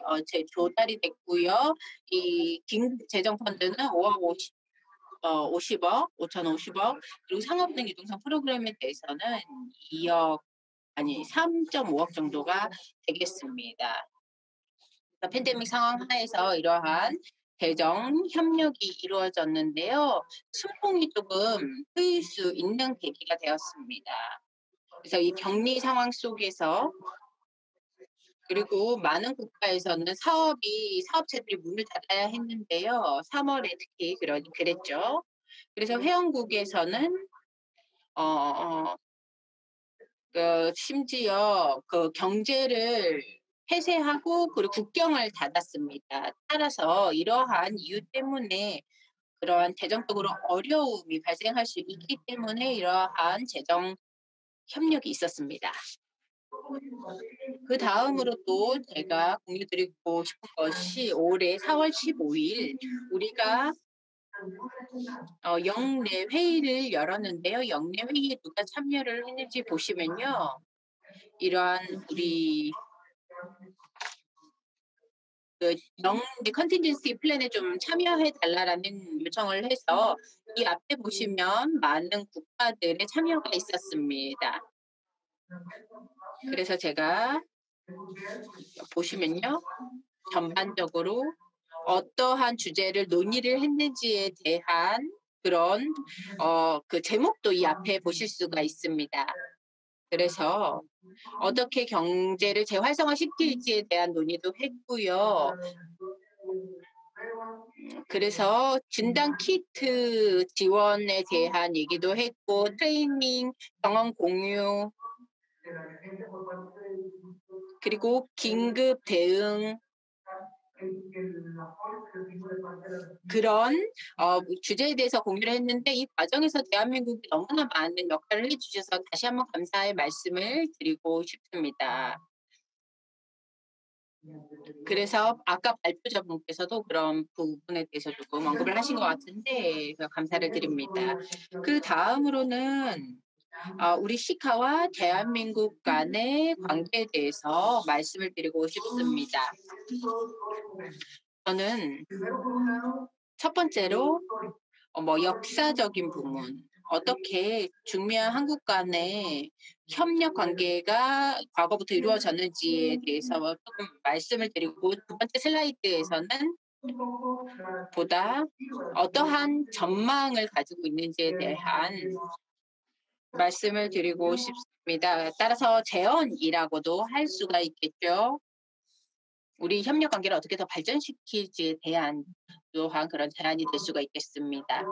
조달이 됐고요. 이 긴급 재정 펀드는 5,50억, 그리고 상업은행 유동성 프로그램에 대해서는 3.5억 정도가 되겠습니다. 팬데믹 상황 하에서 이러한 재정 협력이 이루어졌는데요. 순풍이 조금 트일 수 있는 계기가 되었습니다. 그래서 이 격리 상황 속에서 그리고 많은 국가에서는 사업체들이 문을 닫아야 했는데요. 3월에 특히 그랬죠. 그래서 회원국에서는 심지어 그 경제를 폐쇄하고 그리고 국경을 닫았습니다. 따라서 이러한 이유 때문에 그러한 재정적으로 어려움이 발생할 수 있기 때문에 이러한 재정 협력이 있었습니다. 그 다음으로 또 제가 공유드리고 싶은 것이 올해 4월 15일 우리가 영내 회의를 열었는데요. 영내 회의에 누가 참여를 했는지 보시면요. 이러한 우리 영내 컨틴전시 플랜에 좀 참여해 달라라는 요청을 해서 이 앞에 보시면 많은 국가들의 참여가 있었습니다. 그래서 제가 보시면요. 전반적으로 어떠한 주제를 논의를 했는지에 대한 그런 그 제목도 이 앞에 보실 수가 있습니다. 그래서 어떻게 경제를 재활성화시킬지에 대한 논의도 했고요. 그래서 진단 키트 지원에 대한 얘기도 했고 트레이닝, 경험 공유, 그리고 긴급 대응 그런 주제에 대해서 공유를 했는데 이 과정에서 대한민국이 너무나 많은 역할을 해주셔서 다시 한번 감사의 말씀을 드리고 싶습니다. 그래서 아까 발표자분께서도 그런 부분에 대해서 조금 언급을 하신 것 같은데 감사를 드립니다. 그 다음으로는 우리 시카와 대한민국 간의 관계에 대해서 말씀을 드리고 싶습니다. 저는 첫 번째로 역사적인 부분, 어떻게 중미와 한국 간의 협력 관계가 과거부터 이루어졌는지에 대해서 조금 말씀을 드리고 두 번째 슬라이드에서는 보다 어떠한 전망을 가지고 있는지에 대한 말씀을 드리고 싶습니다. 따라서 재언이라고도 할 수가 있겠죠. 우리 협력 관계를 어떻게 더 발전시킬지에 대한 또한 그런 제안이 될 수가 있겠습니다.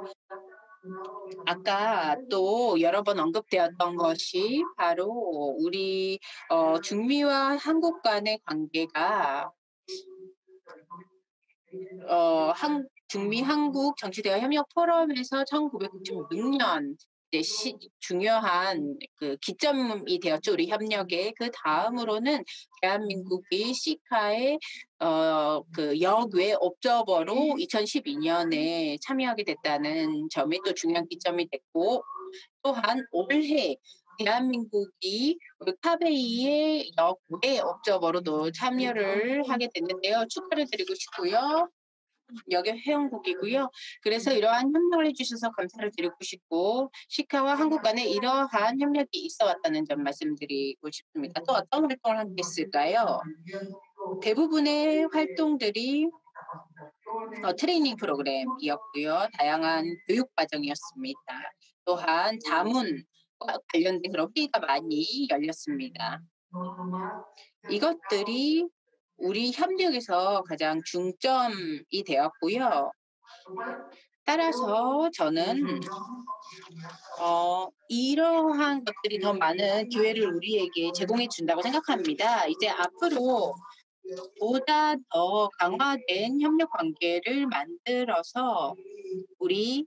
아까 또 여러 번 언급되었던 것이 바로 우리 중미와 한국 간의 관계가 중미 한국 정치대화 협력 포럼에서 1996년 중요한 그 기점이 되었죠. 우리 협력의 그 다음으로는 대한민국이 시카의 그 역외 옵저버로 2012년에 참여하게 됐다는 점이 또 중요한 기점이 됐고 또한 올해 대한민국이 카베이의 역외 옵저버로도 참여를 하게 됐는데요. 축하를 드리고 싶고요. 여기 회원국이고요. 그래서 이러한 협력을 해주셔서 감사를 드리고 싶고 시카와 한국 간에 이러한 협력이 있어 왔다는 점 말씀드리고 싶습니다. 또 어떤 활동을 하겠을까요? 대부분의 활동들이 트레이닝 프로그램이었고요. 다양한 교육 과정이었습니다. 또한 자문과 관련된 그런 회의가 많이 열렸습니다. 이것들이 우리 협력에서 가장 중점이 되었고요. 따라서 저는 이러한 것들이 더 많은 기회를 우리에게 제공해 준다고 생각합니다. 이제 앞으로 보다 더 강화된 협력 관계를 만들어서 우리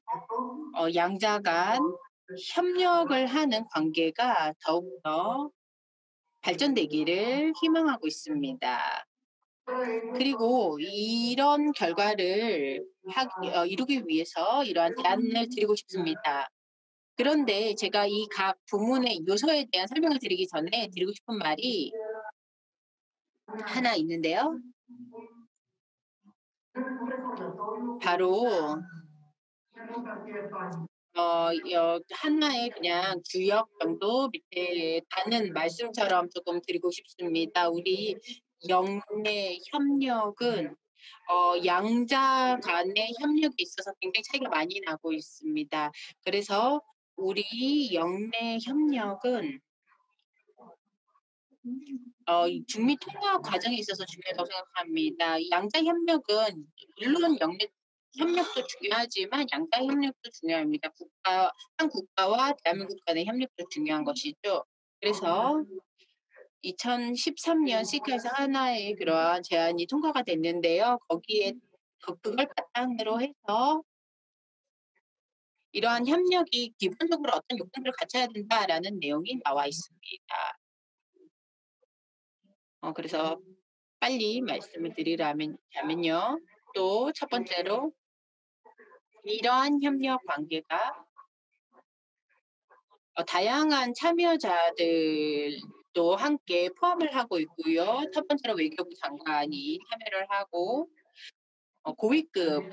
양자 간 협력을 하는 관계가 더욱더 발전되기를 희망하고 있습니다. 그리고 이런 결과를 이루기 위해서 이러한 제안을 드리고 싶습니다. 그런데 제가 이 각 부문의 요소에 대한 설명을 드리기 전에 드리고 싶은 말이 하나 있는데요. 바로 하나의 그냥 주역 정도 밑에 가는 말씀처럼 조금 드리고 싶습니다. 우리 영내 협력은 양자 간의 협력에 있어서 굉장히 차이가 많이 나고 있습니다. 그래서 우리 영내 협력은 이 중미 통합 과정에 있어서 중요하다고 생각합니다. 양자 협력은 물론 영내 협력도 중요하지만 양자 협력도 중요합니다. 한 국가와 대한민국 간의 협력도 중요한 것이죠. 그래서 2013년 시카에서 하나의 그러한 제안이 통과가 됐는데요. 거기에 그걸 바탕으로 해서 이러한 협력이 기본적으로 어떤 요건들을 갖춰야 된다라는 내용이 나와 있습니다. 그래서 빨리 말씀을 드리자면요. 또 첫 번째로 이러한 협력 관계가 다양한 참여자들도 함께 포함을 하고 있고요. 첫 번째로 외교부 장관이 참여를 하고 고위급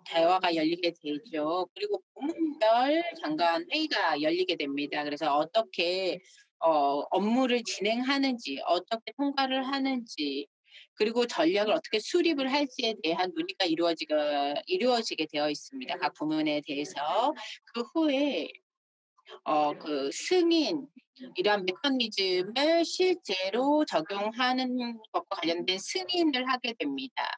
대화가 열리게 되죠. 그리고 부문별 장관 회의가 열리게 됩니다. 그래서 어떻게 업무를 진행하는지, 어떻게 통과를 하는지, 그리고 전략을 어떻게 수립을 할지에 대한 논의가 이루어지게 되어 있습니다. 각 부문에 대해서. 그 후에 그 승인, 이러한 메커니즘을 실제로 적용하는 것과 관련된 승인을 하게 됩니다.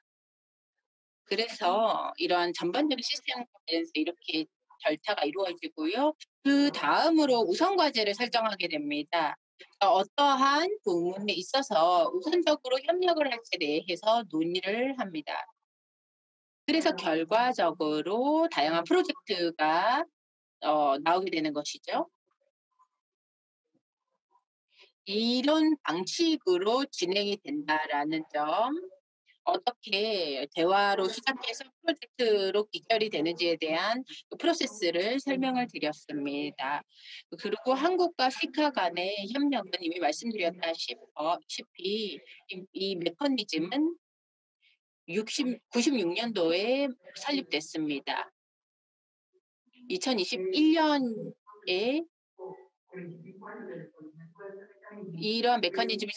그래서 이러한 전반적인 시스템과 관련해서 이렇게 절차가 이루어지고요. 그 다음으로 우선 과제를 설정하게 됩니다. 어떠한 부문에 있어서 우선적으로 협력을 할지에 대해서 논의를 합니다. 그래서 결과적으로 다양한 프로젝트가 나오게 되는 것이죠. 이런 방식으로 진행이 된다라는 점, 어떻게 대화로 시작해서 프로젝트로 기결이 되는지에 대한 그 프로세스를 설명을 드렸습니다. 그리고 한국과 시카 간의 협력은 이미 말씀드렸다시피 이 메커니즘은 96년도에 설립됐습니다. 2021년에 이런 메커니즘이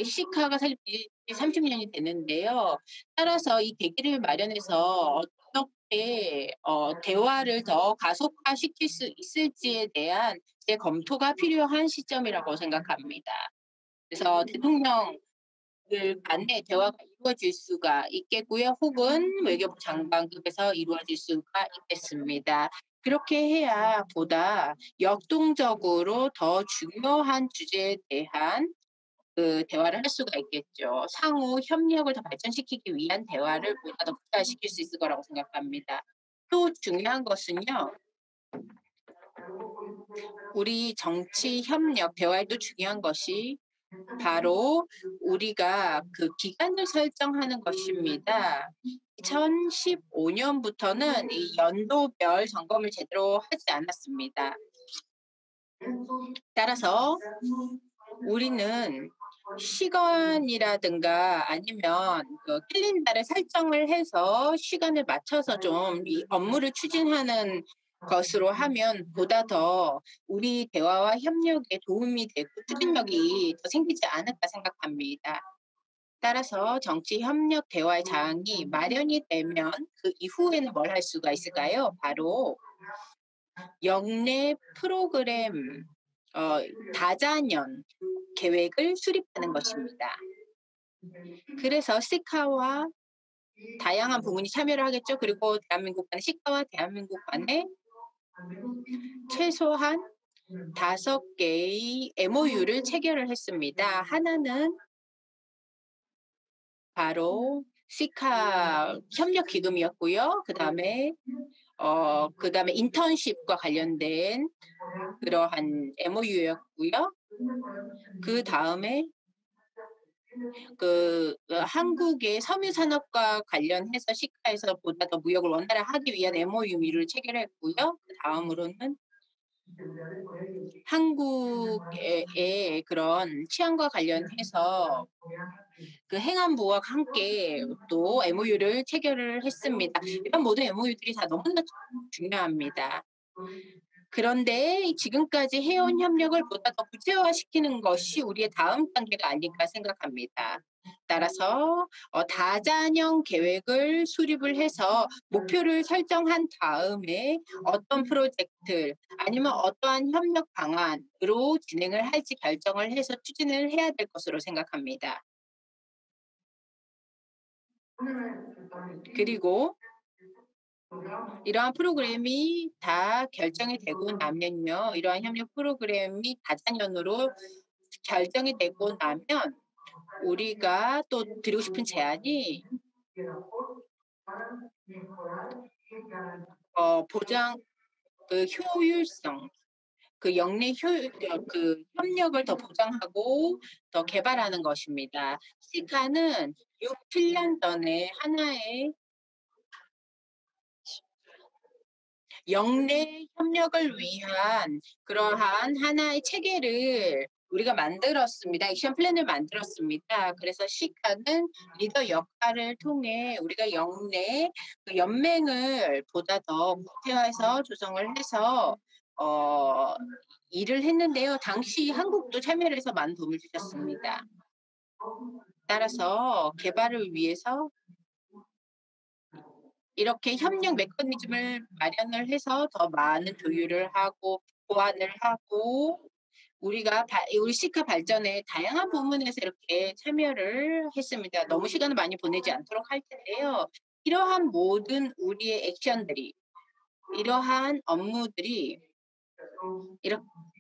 시카가 설립이 30년이 됐는데요. 따라서 이 계기를 마련해서 어떻게 대화를 더 가속화시킬 수 있을지에 대한 재검토가 필요한 시점이라고 생각합니다. 그래서 대통령 간의 대화가 이루어질 수가 있겠고요. 혹은 외교부 장관급에서 이루어질 수가 있겠습니다. 그렇게 해야 보다 역동적으로 더 중요한 주제에 대한 그 대화를 할 수가 있겠죠. 상호 협력을 더 발전시키기 위한 대화를 보다 더 구체화시킬 수 있을 거라고 생각합니다. 또 중요한 것은요. 우리 정치 협력 대화에도 중요한 것이 바로 우리가 그 기간을 설정하는 것입니다. 2015년부터는 이 연도별 점검을 제대로 하지 않았습니다. 따라서 우리는 시간이라든가 아니면 그 캘린더를 설정을 해서 시간을 맞춰서 좀 이 업무를 추진하는 것으로 하면 보다 더 우리 대화와 협력에 도움이 되고 추진력이 더 생기지 않을까 생각합니다. 따라서 정치 협력 대화의 장이 마련이 되면 그 이후에는 뭘 할 수가 있을까요? 바로 영내 프로그램 다자년 계획을 수립하는 것입니다. 그래서 시카와 다양한 부문이 참여를 하겠죠. 그리고 대한민국 간의 시카와 대한민국 간에 최소한 5개의 MOU를 체결을 했습니다. 하나는 바로 시카 협력 기금이었고요. 그다음에 인턴십과 관련된 그러한 MOU였고요. 그다음에 한국의 섬유산업과 관련해서 시카에서 보다 더 무역을 원활하게 하기 위한 MOU를 체결했고요. 그 다음으로는 한국의 그런 치안과 관련해서 그 행안부와 함께 또 MOU를 체결을 했습니다. 이런 모든 MOU들이 다 너무나 중요합니다. 그런데 지금까지 해온 협력을 보다 더 구체화시키는 것이 우리의 다음 단계가 아닐까 생각합니다. 따라서 다자년 계획을 수립을 해서 목표를 설정한 다음에 어떤 프로젝트 아니면 어떠한 협력 방안으로 진행을 할지 결정을 해서 추진을 해야 될 것으로 생각합니다. 그리고 이러한 프로그램이 다 결정이 되고 나면요. 이러한 협력 프로그램이 다자년으로 결정이 되고 나면 우리가 또 드리고 싶은 제안이 보장 효율성 영내 협력을 더 보장하고 더 개발하는 것입니다. 시카는 6, 7년 전에 하나의 영내 협력을 위한 그러한 하나의 체계를 우리가 만들었습니다. 액션 플랜을 만들었습니다. 그래서 시카는 리더 역할을 통해 우리가 영내 연맹을 보다 더 구체화해서 조성을 해서 일을 했는데요. 당시 한국도 참여를 해서 많은 도움을 주셨습니다. 따라서 개발을 위해서 이렇게 협력 메커니즘을 마련을 해서 더 많은 조율을 하고 보완을 하고 우리 시카 발전에 다양한 부문에서 이렇게 참여를 했습니다. 너무 시간을 많이 보내지 않도록 할 텐데요. 이러한 모든 우리의 액션들이 이러한 업무들이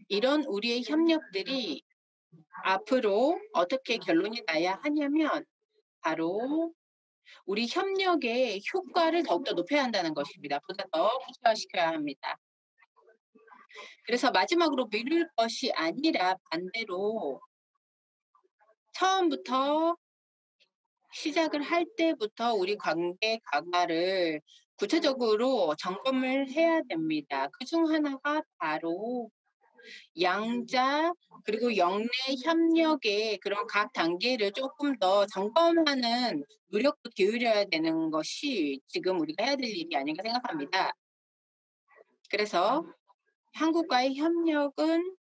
이런 우리의 협력들이 앞으로 어떻게 결론이 나야 하냐면 바로 우리 협력의 효과를 더욱더 높여야 한다는 것입니다. 보다 더 구체화시켜야 합니다. 그래서 마지막으로 미룰 것이 아니라 반대로 처음부터 시작을 할 때부터 우리 관계 강화를 구체적으로 점검을 해야 됩니다. 그중 하나가 바로 양자 그리고 영내 협력의 그런 각 단계를 조금 더 점검하는 노력도 기울여야 되는 것이 지금 우리가 해야 될 일이 아닌가 생각합니다. 그래서 한국과의 협력은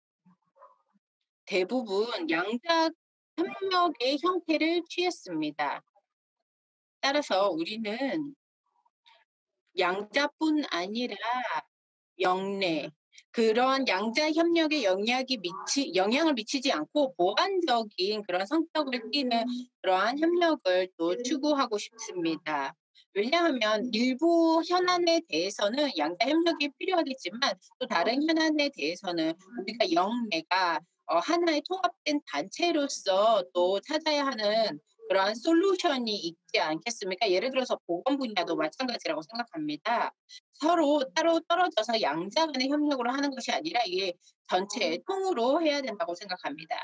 대부분 양자 협력의 형태를 취했습니다. 따라서 우리는 양자뿐 아니라 영내 그런 양자 협력에 영향을 미치지 않고 보완적인 그런 성격을 띠는 그러한 협력을 또 추구하고 싶습니다. 왜냐하면 일부 현안에 대해서는 양자 협력이 필요하겠지만 또 다른 현안에 대해서는 우리가 영내가 하나의 통합된 단체로서 또 찾아야 하는 그러한 솔루션이 있지 않겠습니까? 예를 들어서 보건 분야도 마찬가지라고 생각합니다. 서로 따로 떨어져서 양자 간의 협력으로 하는 것이 아니라 이게 전체 통으로 해야 된다고 생각합니다.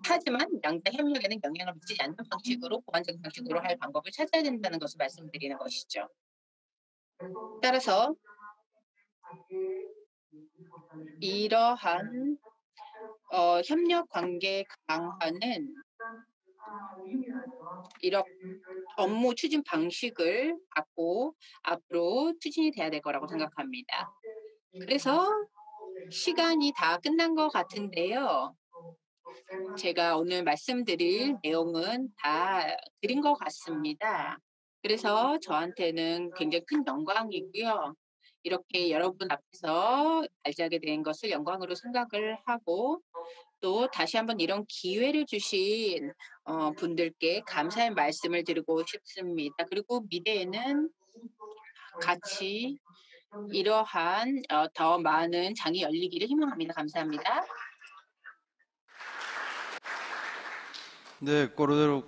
하지만 양자 협력에는 영향을 미치지 않는 방식으로 보완적인 방식으로 할 방법을 찾아야 된다는 것을 말씀드리는 것이죠. 따라서 이러한 협력 관계 강화는 이런 업무 추진 방식을 갖고 앞으로 추진이 돼야 될 거라고 생각합니다. 그래서 시간이 다 끝난 것 같은데요. 제가 오늘 말씀드릴 내용은 다 드린 것 같습니다. 그래서 저한테는 굉장히 큰 영광이고요. 이렇게 여러분 앞에서 발제하게 된 것을 영광으로 생각을 하고 또 다시 한번 이런 기회를 주신 분들께 감사의 말씀을 드리고 싶습니다. 그리고 미래에는 같이 이러한 더 많은 장이 열리기를 희망합니다. 감사합니다. 네, 꼬르데로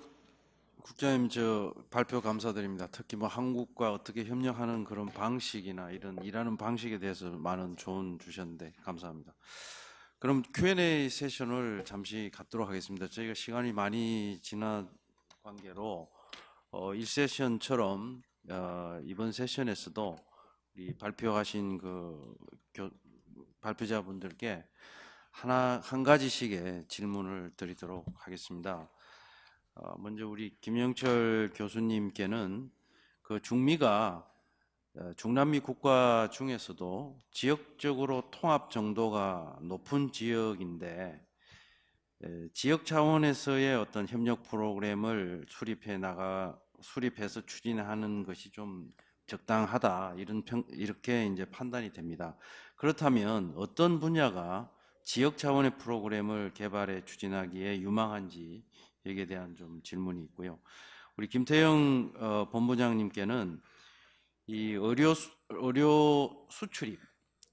국장님 저 발표 감사드립니다. 특히 뭐 한국과 어떻게 협력하는 그런 방식이나 이런 일하는 방식에 대해서 많은 조언 주셨는데 감사합니다. 그럼 Q&A 세션을 잠시 갖도록 하겠습니다. 저희가 시간이 많이 지난 관계로 1세션처럼 이번 세션에서도 우리 발표하신 그 발표자분들께 한 가지씩의 질문을 드리도록 하겠습니다. 먼저 우리 김영철 교수님께는 그 중미가 중남미 국가 중에서도 지역적으로 통합 정도가 높은 지역인데 지역 차원에서의 어떤 협력 프로그램을 수립해서 추진하는 것이 좀 적당하다 이렇게 이제 판단이 됩니다. 그렇다면 어떤 분야가 지역 차원의 프로그램을 개발해 추진하기에 유망한지 여기에 대한 좀 질문이 있고요. 우리 김태형 본부장님께는 이 의료 수출입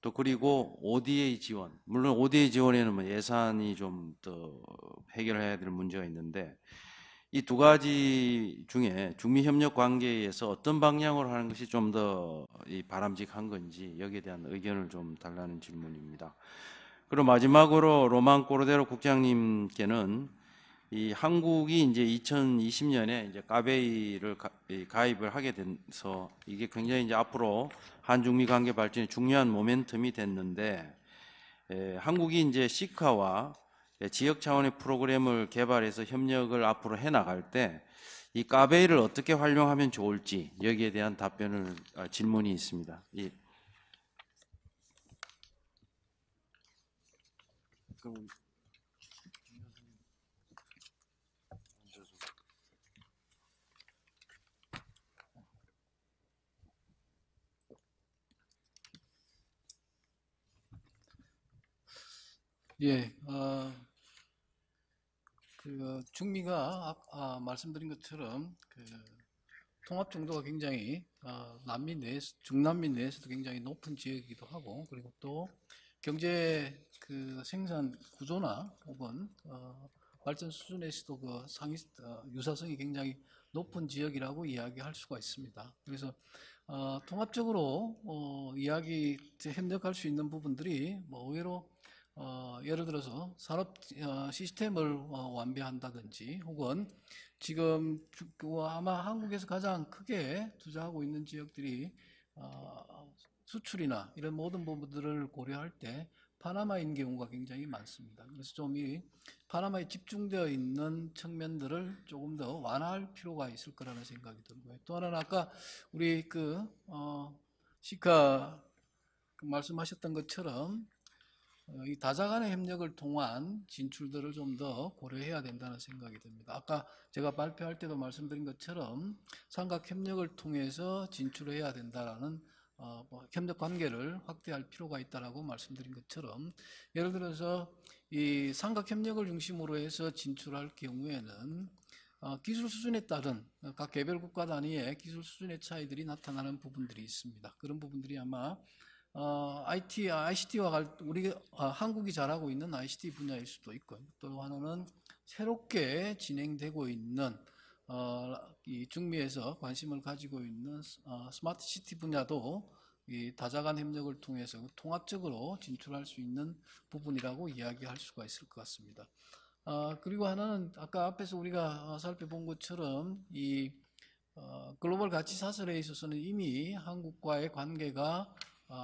또 그리고 ODA 지원, 물론 ODA 지원에는 뭐 예산이 좀 더 해결해야 될 문제가 있는데 이 두 가지 중에 중미 협력 관계에서 어떤 방향으로 하는 것이 좀 더 바람직한 건지 여기에 대한 의견을 좀 달라는 질문입니다. 그리고 마지막으로 로만 꼬르데로 국장님께는 이 한국이 이제 2020년에 이제 까베이를 가입을 하게 돼서 이게 굉장히 이제 앞으로 한중미 관계 발전에 중요한 모멘텀이 됐는데 한국이 이제 시카와 지역 차원의 프로그램을 개발해서 협력을 앞으로 해 나갈 때 이 까베이를 어떻게 활용하면 좋을지 여기에 대한 질문이 있습니다. 그럼 예, 중미가 말씀드린 것처럼 통합 정도가 굉장히 중남미 내에서도 굉장히 높은 지역이기도 하고, 그리고 또 경제 생산 구조나 혹은 발전 수준에서도 유사성이 굉장히 높은 지역이라고 이야기할 수가 있습니다. 그래서 통합적으로 협력할 수 있는 부분들이 뭐 의외로 예를 들어서 산업 시스템을 완비한다든지 혹은 지금 아마 한국에서 가장 크게 투자하고 있는 지역들이 수출이나 이런 모든 부분들을 고려할 때 파나마인 경우가 굉장히 많습니다. 그래서 좀 이 파나마에 집중되어 있는 측면들을 조금 더 완화할 필요가 있을 거라는 생각이 들고요. 또 하나는 아까 우리 시카 말씀하셨던 것처럼 이 다자 간의 협력을 통한 진출들을 좀 더 고려해야 된다는 생각이 듭니다. 아까 제가 발표할 때도 말씀드린 것처럼 삼각 협력을 통해서 진출해야 된다라는 협력 관계를 확대할 필요가 있다라고 말씀드린 것처럼 예를 들어서 이 삼각 협력을 중심으로 해서 진출할 경우에는 기술 수준에 따른 각 개별 국가 단위의 기술 수준의 차이들이 나타나는 부분들이 있습니다. 그런 부분들이 아마 ICT와 한국이 잘하고 있는 ICT 분야일 수도 있고, 또 하나는 새롭게 진행되고 있는 이 중미에서 관심을 가지고 있는 스마트 시티 분야도 이 다자간 협력을 통해서 통합적으로 진출할 수 있는 부분이라고 이야기할 수가 있을 것 같습니다. 그리고 하나는 아까 앞에서 우리가 살펴본 것처럼 이 글로벌 가치 사슬에 있어서는 이미 한국과의 관계가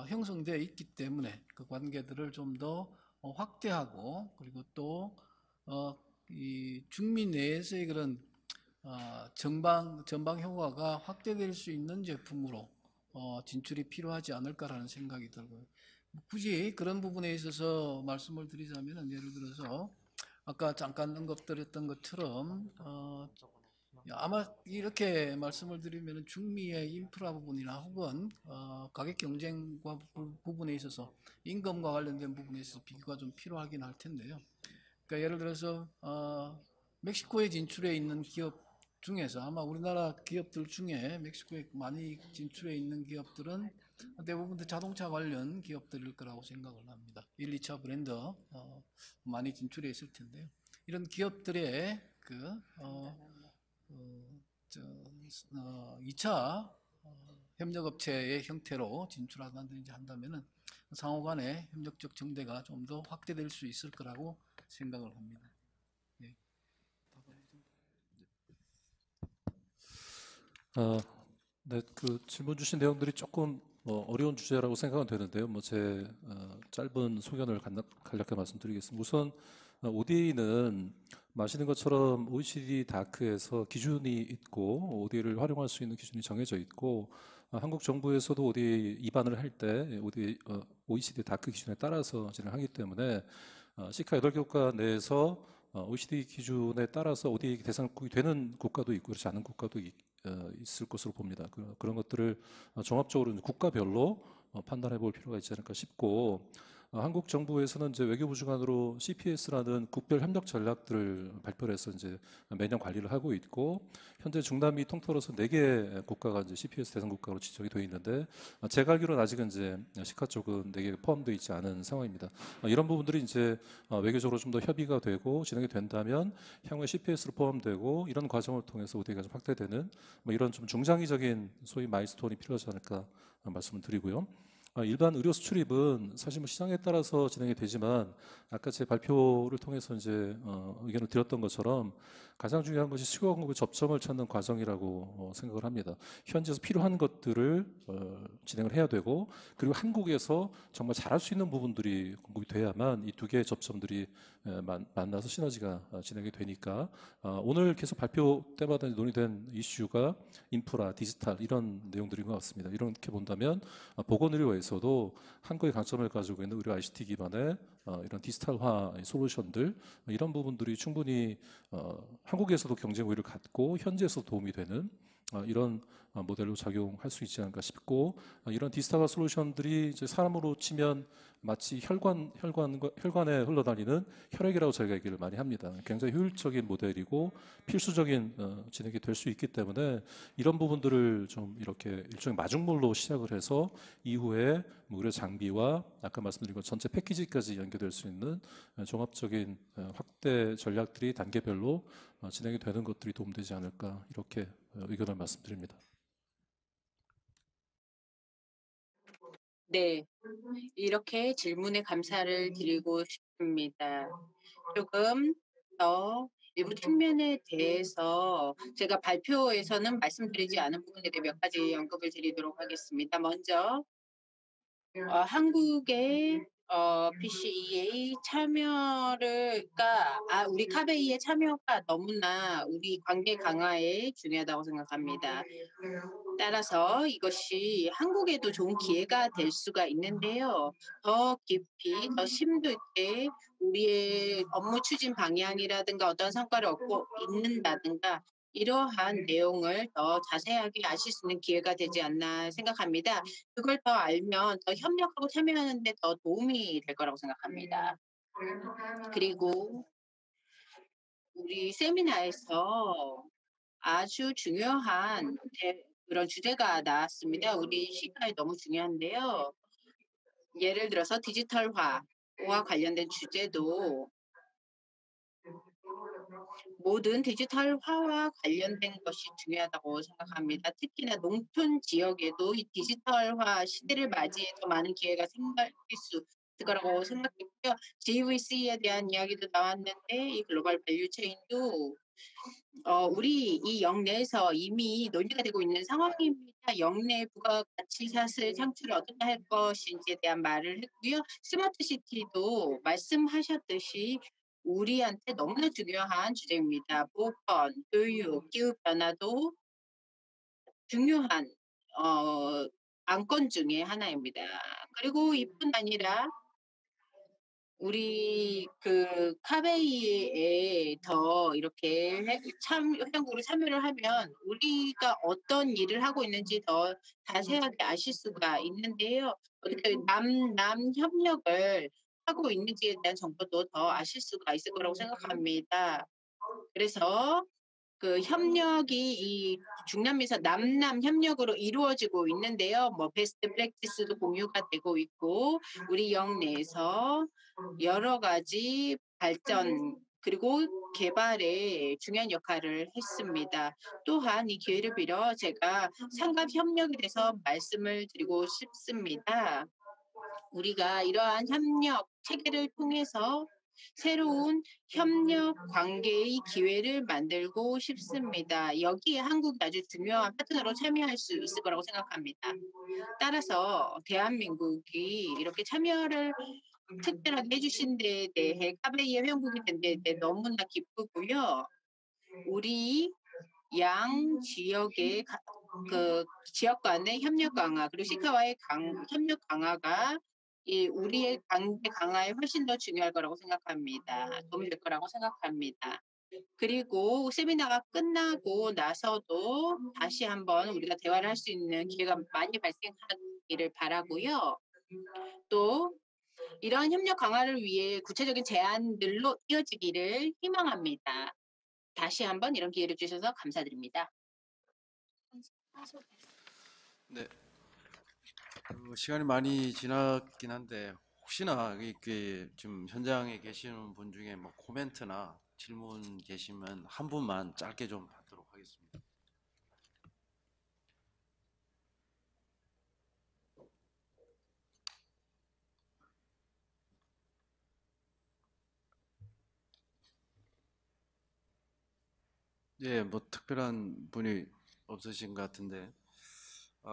형성되어 있기 때문에 그 관계들을 좀 더 확대하고, 그리고 또 이 중미 내에서의 그런 전방 효과가 확대될 수 있는 제품으로 진출이 필요하지 않을까라는 생각이 들고요. 굳이 그런 부분에 있어서 말씀을 드리자면 예를 들어서 아까 잠깐 언급드렸던 것처럼 아마 이렇게 말씀을 드리면 중미의 인프라 부분이나 혹은 가격 경쟁과 부분에 있어서 임금과 관련된 부분에 있어서 비교가 좀 필요하긴 할 텐데요. 그러니까 예를 들어서 멕시코에 진출해 있는 기업 중에서 아마 우리나라 기업들 중에 멕시코에 많이 진출해 있는 기업들은 대부분 다 자동차 관련 기업들일 거라고 생각을 합니다. 1, 2차 브랜드 많이 진출해 있을 텐데요. 이런 기업들의 그 2차 협력업체의 형태로 진출한다든지 한다면은 상호 간의 협력적 정대가 좀 더 확대될 수 있을 거라고 생각을 합니다. 예. 네, 그 질문 주신 내용들이 조금 어려운 주제라고 생각은 되는데요. 제 짧은 소견을 간략하게 말씀드리겠습니다. 우선 ODA는 마시는 것처럼 OECD 다크에서 기준이 있고 ODA를 활용할 수 있는 기준이 정해져 있고 한국 정부에서도 ODA 입안을 할 때 OECD 다크 기준에 따라서 진행하기 때문에 시카 8개 국가 내에서 OECD 기준에 따라서 ODA 대상국이 되는 국가도 있고 그렇지 않은 국가도 있을 것으로 봅니다. 그런 것들을 종합적으로 국가별로 판단해 볼 필요가 있지 않을까 싶고 한국 정부에서는 이제 외교부 주관으로 CPS라는 국별 협력 전략들을 발표를 해서 이제 매년 관리를 하고 있고 현재 중남미 통틀어서 4개 국가가 이제 CPS 대상 국가로 지정이 되어 있는데 제가 알기로는 아직은 이제 시카 쪽은 4개 포함되어 있지 않은 상황입니다. 이런 부분들이 이제 외교적으로 좀 더 협의가 되고 진행이 된다면 향후에 CPS로 포함되고 이런 과정을 통해서 ODA가 좀 확대되는 이런 좀 중장기적인 소위 마일스톤이 필요하지 않을까 말씀을 드리고요. 일반 의료 수출입은 사실 시장에 따라서 진행이 되지만 아까 제 발표를 통해서 이제 의견을 드렸던 것처럼 가장 중요한 것이 수요와 공급의 접점을 찾는 과정이라고 생각을 합니다. 현지에서 필요한 것들을 진행을 해야 되고 그리고 한국에서 정말 잘할 수 있는 부분들이 공급이 돼야만 이 두 개의 접점들이 만나서 시너지가 진행이 되니까 오늘 계속 발표 때마다 논의된 이슈가 인프라, 디지털 이런 내용들인 것 같습니다. 이렇게 본다면 보건의료에서도 한국의 강점을 가지고 있는 의료 ICT 기반의 이런 디지털화 솔루션들 이런 부분들이 충분히 한국에서도 경쟁 우위를 갖고 현지에서 도움이 되는 이런 모델로 작용할 수 있지 않을까 싶고 이런 디지털화 솔루션들이 이제 사람으로 치면 마치 혈관에 흘러다니는 혈액이라고 저희가 얘기를 많이 합니다. 굉장히 효율적인 모델이고 필수적인 진행이 될 수 있기 때문에 이런 부분들을 좀 이렇게 일종의 마중물로 시작을 해서 이후에 의료 장비와 아까 말씀드린 것 전체 패키지까지 연계될 수 있는 종합적인 확대 전략들이 단계별로 진행이 되는 것들이 도움되지 않을까 이렇게 의견을 말씀드립니다. 네, 이렇게 질문에 감사를 드리고 싶습니다. 조금 더 일부 측면에 대해서 제가 발표에서는 말씀드리지 않은 부분에 대해 몇 가지 언급을 드리도록 하겠습니다. 먼저 한국의 PCEA 참여를 우리 카베이의 참여가 너무나 우리 관계 강화에 중요하다고 생각합니다. 따라서 이것이 한국에도 좋은 기회가 될 수가 있는데요. 더 깊이, 더 심도 있게 우리의 업무 추진 방향이라든가 어떤 성과를 얻고 있는다든가 이러한 내용을 더 자세하게 아실 수 있는 기회가 되지 않나 생각합니다. 그걸 더 알면 더 협력하고 참여하는 데 더 도움이 될 거라고 생각합니다. 그리고 우리 세미나에서 아주 중요한 그런 주제가 나왔습니다. 우리 시카에 너무 중요한데요. 예를 들어서 디지털화와 관련된 주제도 모든 디지털화와 관련된 것이 중요하다고 생각합니다. 특히나 농촌 지역에도 이 디지털화 시대를 맞이해 더 많은 기회가 생길 수 있을 거라고 생각했고요. GVC에 대한 이야기도 나왔는데 이 글로벌 밸류체인도 우리 이 영내에서 이미 논의가 되고 있는 상황입니다. 영내 부가가치샷을 창출을 어떻게 할 것인지에 대한 말을 했고요. 스마트 시티도 말씀하셨듯이 우리한테 너무나 중요한 주제입니다. 보건, 교육, 기후변화도 중요한 안건 중에 하나입니다. 그리고 이뿐 아니라 우리 그 카베이에 더 이렇게 회원국으로 참여를 하면 우리가 어떤 일을 하고 있는지 더 자세하게 아실 수가 있는데요. 어떻게 남 협력을 하고 있는지에 대한 정보도 더 아실 수가 있을 거라고 생각합니다. 그래서 그 협력이 이 중남미에서 남남 협력으로 이루어지고 있는데요. 뭐 베스트 프랙티스도 공유가 되고 있고 우리 영 내에서 여러 가지 발전 그리고 개발에 중요한 역할을 했습니다. 또한 이 기회를 빌어 제가 상갑 협력에 대해서 말씀을 드리고 싶습니다. 우리가 이러한 협력 체계를 통해서 새로운 협력 관계의 기회를 만들고 싶습니다. 여기에 한국이 아주 중요한 파트너로 참여할 수 있을 거라고 생각합니다. 따라서 대한민국이 이렇게 참여를 특별하게 해주신 데에 대해 카베이의 회원국이 된 데에 대해 너무나 기쁘고요. 우리 양 지역의 그 지역 간의 협력 강화 그리고 시카와의 협력 강화가 우리의 관계 강화에 훨씬 더 중요할 거라고 생각합니다. 도움이 될 거라고 생각합니다. 그리고 세미나가 끝나고 나서도 다시 한번 우리가 대화를 할 수 있는 기회가 많이 발생하기를 바라고요. 또 이러한 협력 강화를 위해 구체적인 제안들로 이어지기를 희망합니다. 다시 한번 이런 기회를 주셔서 감사드립니다. 네. 시간이 많이 지났긴 한데 혹시나 이렇게 지금 현장에 계시는 분 중에 뭐 코멘트나 질문 계시면 한 분만 짧게 좀 받도록 하겠습니다. 예, 뭐 특별한 분이 없으신 것 같은데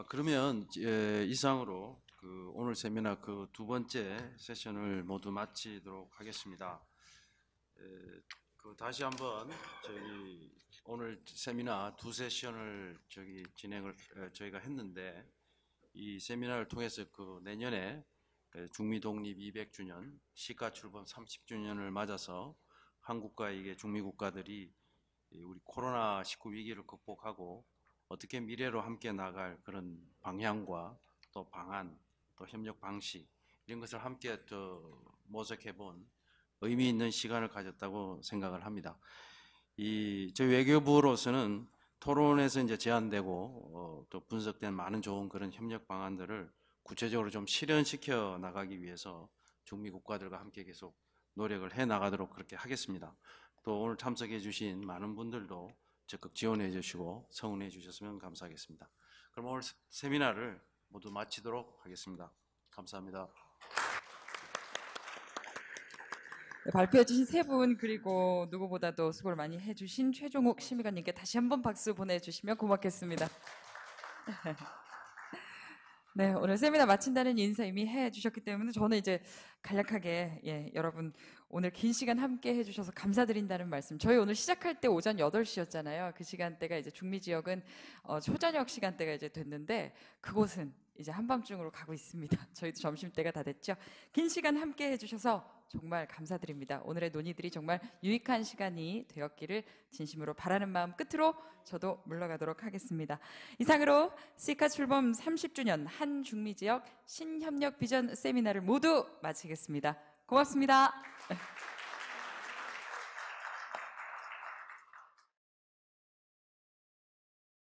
그러면 이상으로 그 오늘 세미나 그 두 번째 세션을 모두 마치도록 하겠습니다. 다시 한번 저희 오늘 세미나 두 세션을 저희가 했는데 이 세미나를 통해서 그 내년에 중미 독립 200주년, 시가 출범 30주년을 맞아서 한국과 이게 중미 국가들이 우리 코로나19 위기를 극복하고 어떻게 미래로 함께 나갈 그런 방향과 또 방안, 또 협력 방식 이런 것을 함께 모색해 본 의미 있는 시간을 가졌다고 생각을 합니다. 저희 외교부로서는 토론에서 이제 제안되고 또 분석된 많은 좋은 그런 협력 방안들을 구체적으로 좀 실현시켜 나가기 위해서 중미 국가들과 함께 계속 노력을 해 나가도록 그렇게 하겠습니다. 또 오늘 참석해 주신 많은 분들도 적극 지원해 주시고 성원해 주셨으면 감사하겠습니다. 그럼 오늘 세미나를 모두 마치도록 하겠습니다. 감사합니다. 네, 발표해주신 세 분 그리고 누구보다도 수고를 많이 해주신 최종욱 심의관님께 다시 한번 박수 보내주시면 고맙겠습니다. 네, 오늘 세미나 마친다는 인사 이미 해주셨기 때문에 저는 이제 간략하게 여러분 오늘 긴 시간 함께 해주셔서 감사드린다는 말씀. 저희 오늘 시작할 때 오전 8시였잖아요. 그 시간대가 이제 중미 지역은 초저녁 시간대가 이제 됐는데 그곳은 이제 한밤중으로 가고 있습니다. 저희도 점심때가 다 됐죠. 긴 시간 함께 해주셔서 정말 감사드립니다. 오늘의 논의들이 정말 유익한 시간이 되었기를 진심으로 바라는 마음 끝으로 저도 물러가도록 하겠습니다. 이상으로 시카 출범 30주년 한중미 지역 신협력 비전 세미나를 모두 마치겠습니다. 고맙습니다.